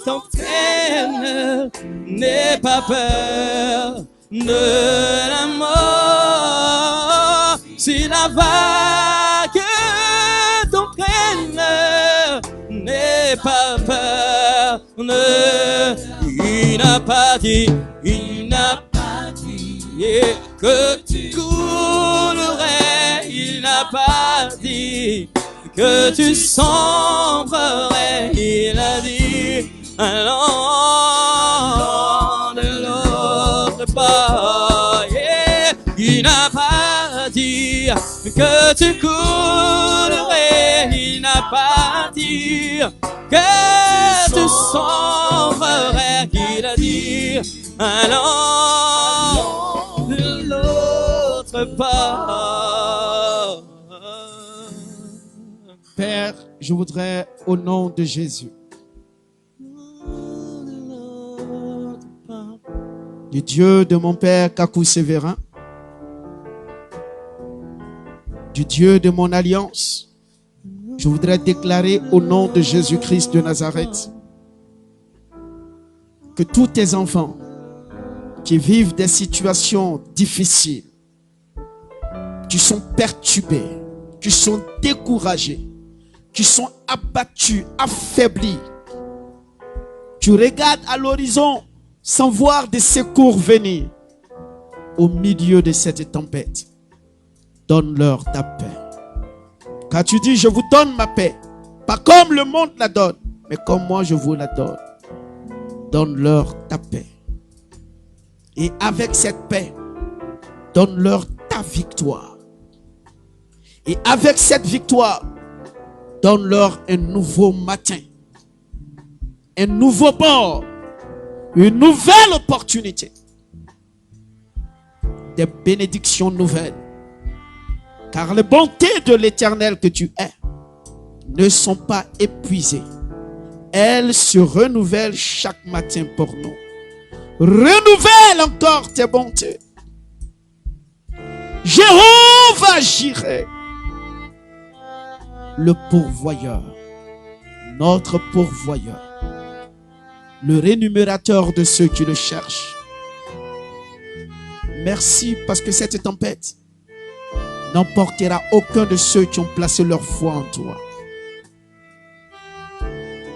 t'entraîne, n'aie pas peur de la mort. Si la vague t'entraîne, n'aie pas peur. Il n'a pas dit que tu coulerais. Il n'a pas que tu sombrerais, il a dit, allons de l'autre part. Yeah. Il n'a pas dit que tu coulerais, il n'a pas dit que tu sombrerais, il a dit, allons de l'autre part. Père, je voudrais, au nom de Jésus, du Dieu de mon Père Kakou Sévérin, du Dieu de mon alliance, je voudrais déclarer au nom de Jésus-Christ de Nazareth que tous tes enfants qui vivent des situations difficiles, qui sont perturbés, qui sont découragés, qui sont abattus, affaiblis, tu regardes à l'horizon sans voir des secours venir au milieu de cette tempête. Donne-leur ta paix. Car tu dis, je vous donne ma paix. Pas comme le monde la donne, mais comme moi je vous la donne. Donne-leur ta paix. Et avec cette paix, donne-leur ta victoire. Et avec cette victoire, donne-leur un nouveau matin, un nouveau bord, une nouvelle opportunité, des bénédictions nouvelles. Car les bontés de l'Éternel que tu es ne sont pas épuisées. Elles se renouvellent chaque matin pour nous. Renouvelle encore tes bontés. Jéhovah Jireh, le pourvoyeur, notre pourvoyeur, le rémunérateur de ceux qui le cherchent. Merci parce que cette tempête n'emportera aucun de ceux qui ont placé leur foi en toi.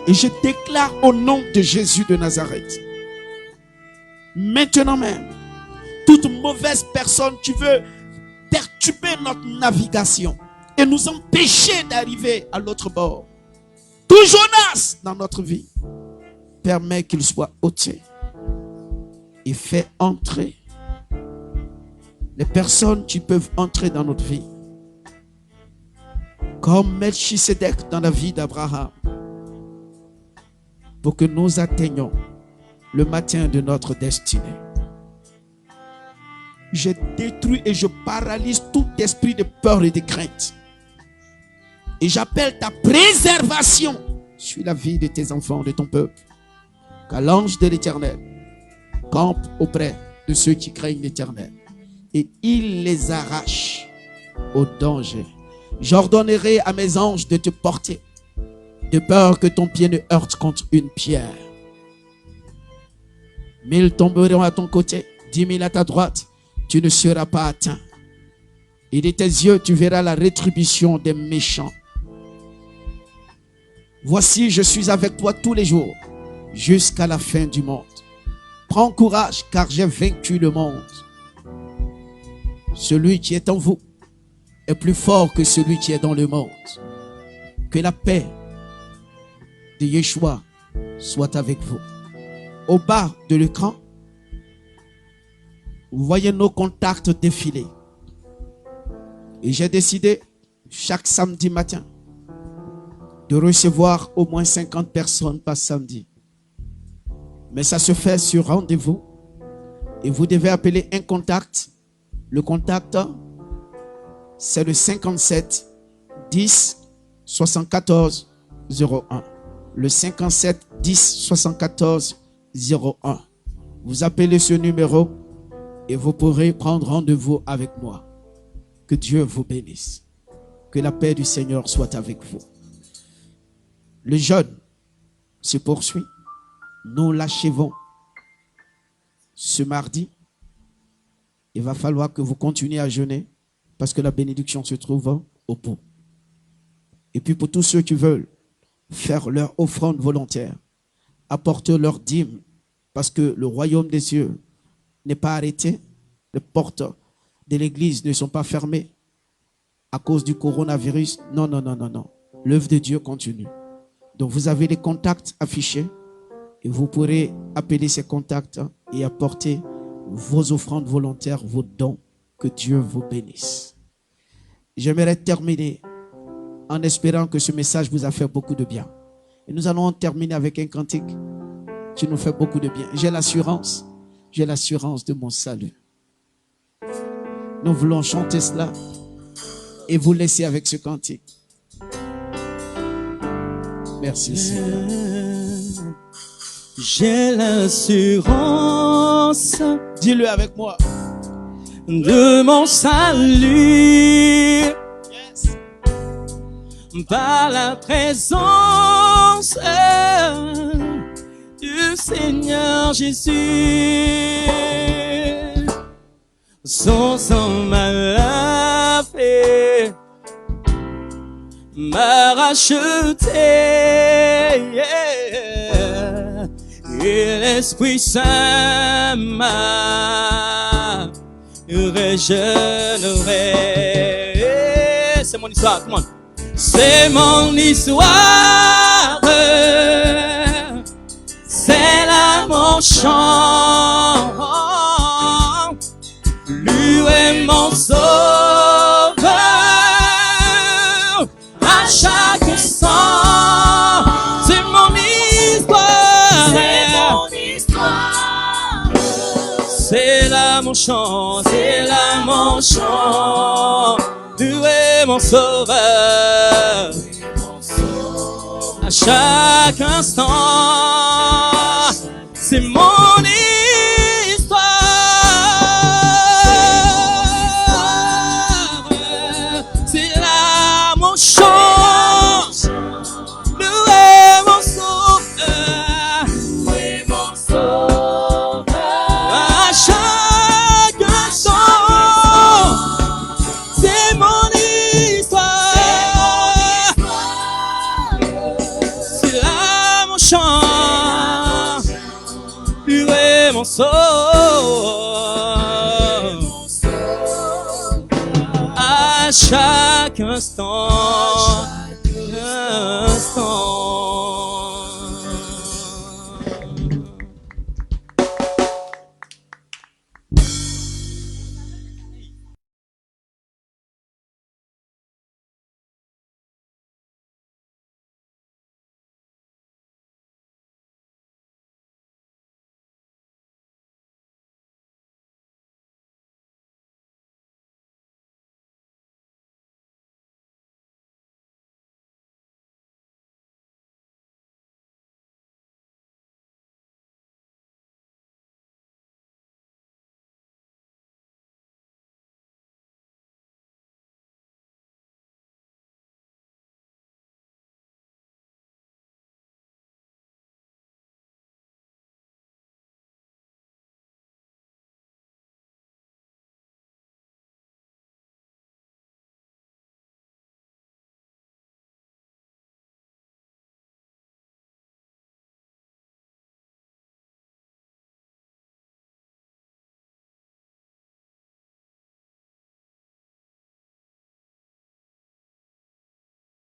Et je déclare au nom de Jésus de Nazareth, maintenant même, toute mauvaise personne qui veut perturber notre navigation et nous empêcher d'arriver à l'autre bord, tout Jonas dans notre vie, permet qu'il soit ôté et fait entrer les personnes qui peuvent entrer dans notre vie, comme Melchisedec dans la vie d'Abraham, pour que nous atteignions le matin de notre destinée. Je détruis et je paralyse tout esprit de peur et de crainte. Et j'appelle ta préservation sur la vie de tes enfants, de ton peuple. Car l'ange de l'Éternel campe auprès de ceux qui craignent l'Éternel. Et il les arrache au danger. J'ordonnerai à mes anges de te porter, de peur que ton pied ne heurte contre une pierre. 1000 tomberont à ton côté, 10 000 à ta droite, tu ne seras pas atteint. Et de tes yeux, tu verras la rétribution des méchants. Voici, je suis avec toi tous les jours, jusqu'à la fin du monde. Prends courage, car j'ai vaincu le monde. Celui qui est en vous est plus fort que celui qui est dans le monde. Que la paix de Yeshua soit avec vous. Au bas de l'écran, vous voyez nos contacts défiler. Et j'ai décidé chaque samedi matin de recevoir au moins 50 personnes par samedi. Mais ça se fait sur rendez-vous. Et vous devez appeler un contact. Le contact, c'est le 57 10 74 01. Le 57 10 74 01. Vous appelez ce numéro et vous pourrez prendre rendez-vous avec moi. Que Dieu vous bénisse. Que la paix du Seigneur soit avec vous. Le jeûne se poursuit. Nous l'achevons ce mardi. Il va falloir que vous continuez à jeûner parce que la bénédiction se trouve au bout. Et puis pour tous ceux qui veulent faire leur offrande volontaire, apporter leur dîme parce que le royaume des cieux n'est pas arrêté. Les portes de l'église ne sont pas fermées à cause du coronavirus. Non, non, non, non, non. L'œuvre de Dieu continue. Donc vous avez les contacts affichés et vous pourrez appeler ces contacts et apporter vos offrandes volontaires, vos dons. Que Dieu vous bénisse. J'aimerais terminer en espérant que ce message vous a fait beaucoup de bien. Et nous allons terminer avec un cantique qui nous fait beaucoup de bien. J'ai l'assurance de mon salut. Nous voulons chanter cela et vous laisser avec ce cantique. Merci Seigneur. J'ai l'assurance, dis-le avec moi, de mon salut, yes, par la présence du Seigneur Jésus. Son sang m'a lavé, m'a racheté, yeah. Et l'Esprit Saint m'a régénéré. C'est mon histoire, tout le monde. C'est mon histoire, c'est là mon chant. Lui est mon sauveur à chaque instant. C'est mon histoire, C'est mon histoire. c'est là mon chant, c'est là mon chant. Lui est mon sauveur à chaque instant. C'est mon histoire, c'est là mon chant. Lui est mon sauveur à chaque instant. C'est mon histoire, c'est là mon chant. Lui est mon sauveur à chaque instant.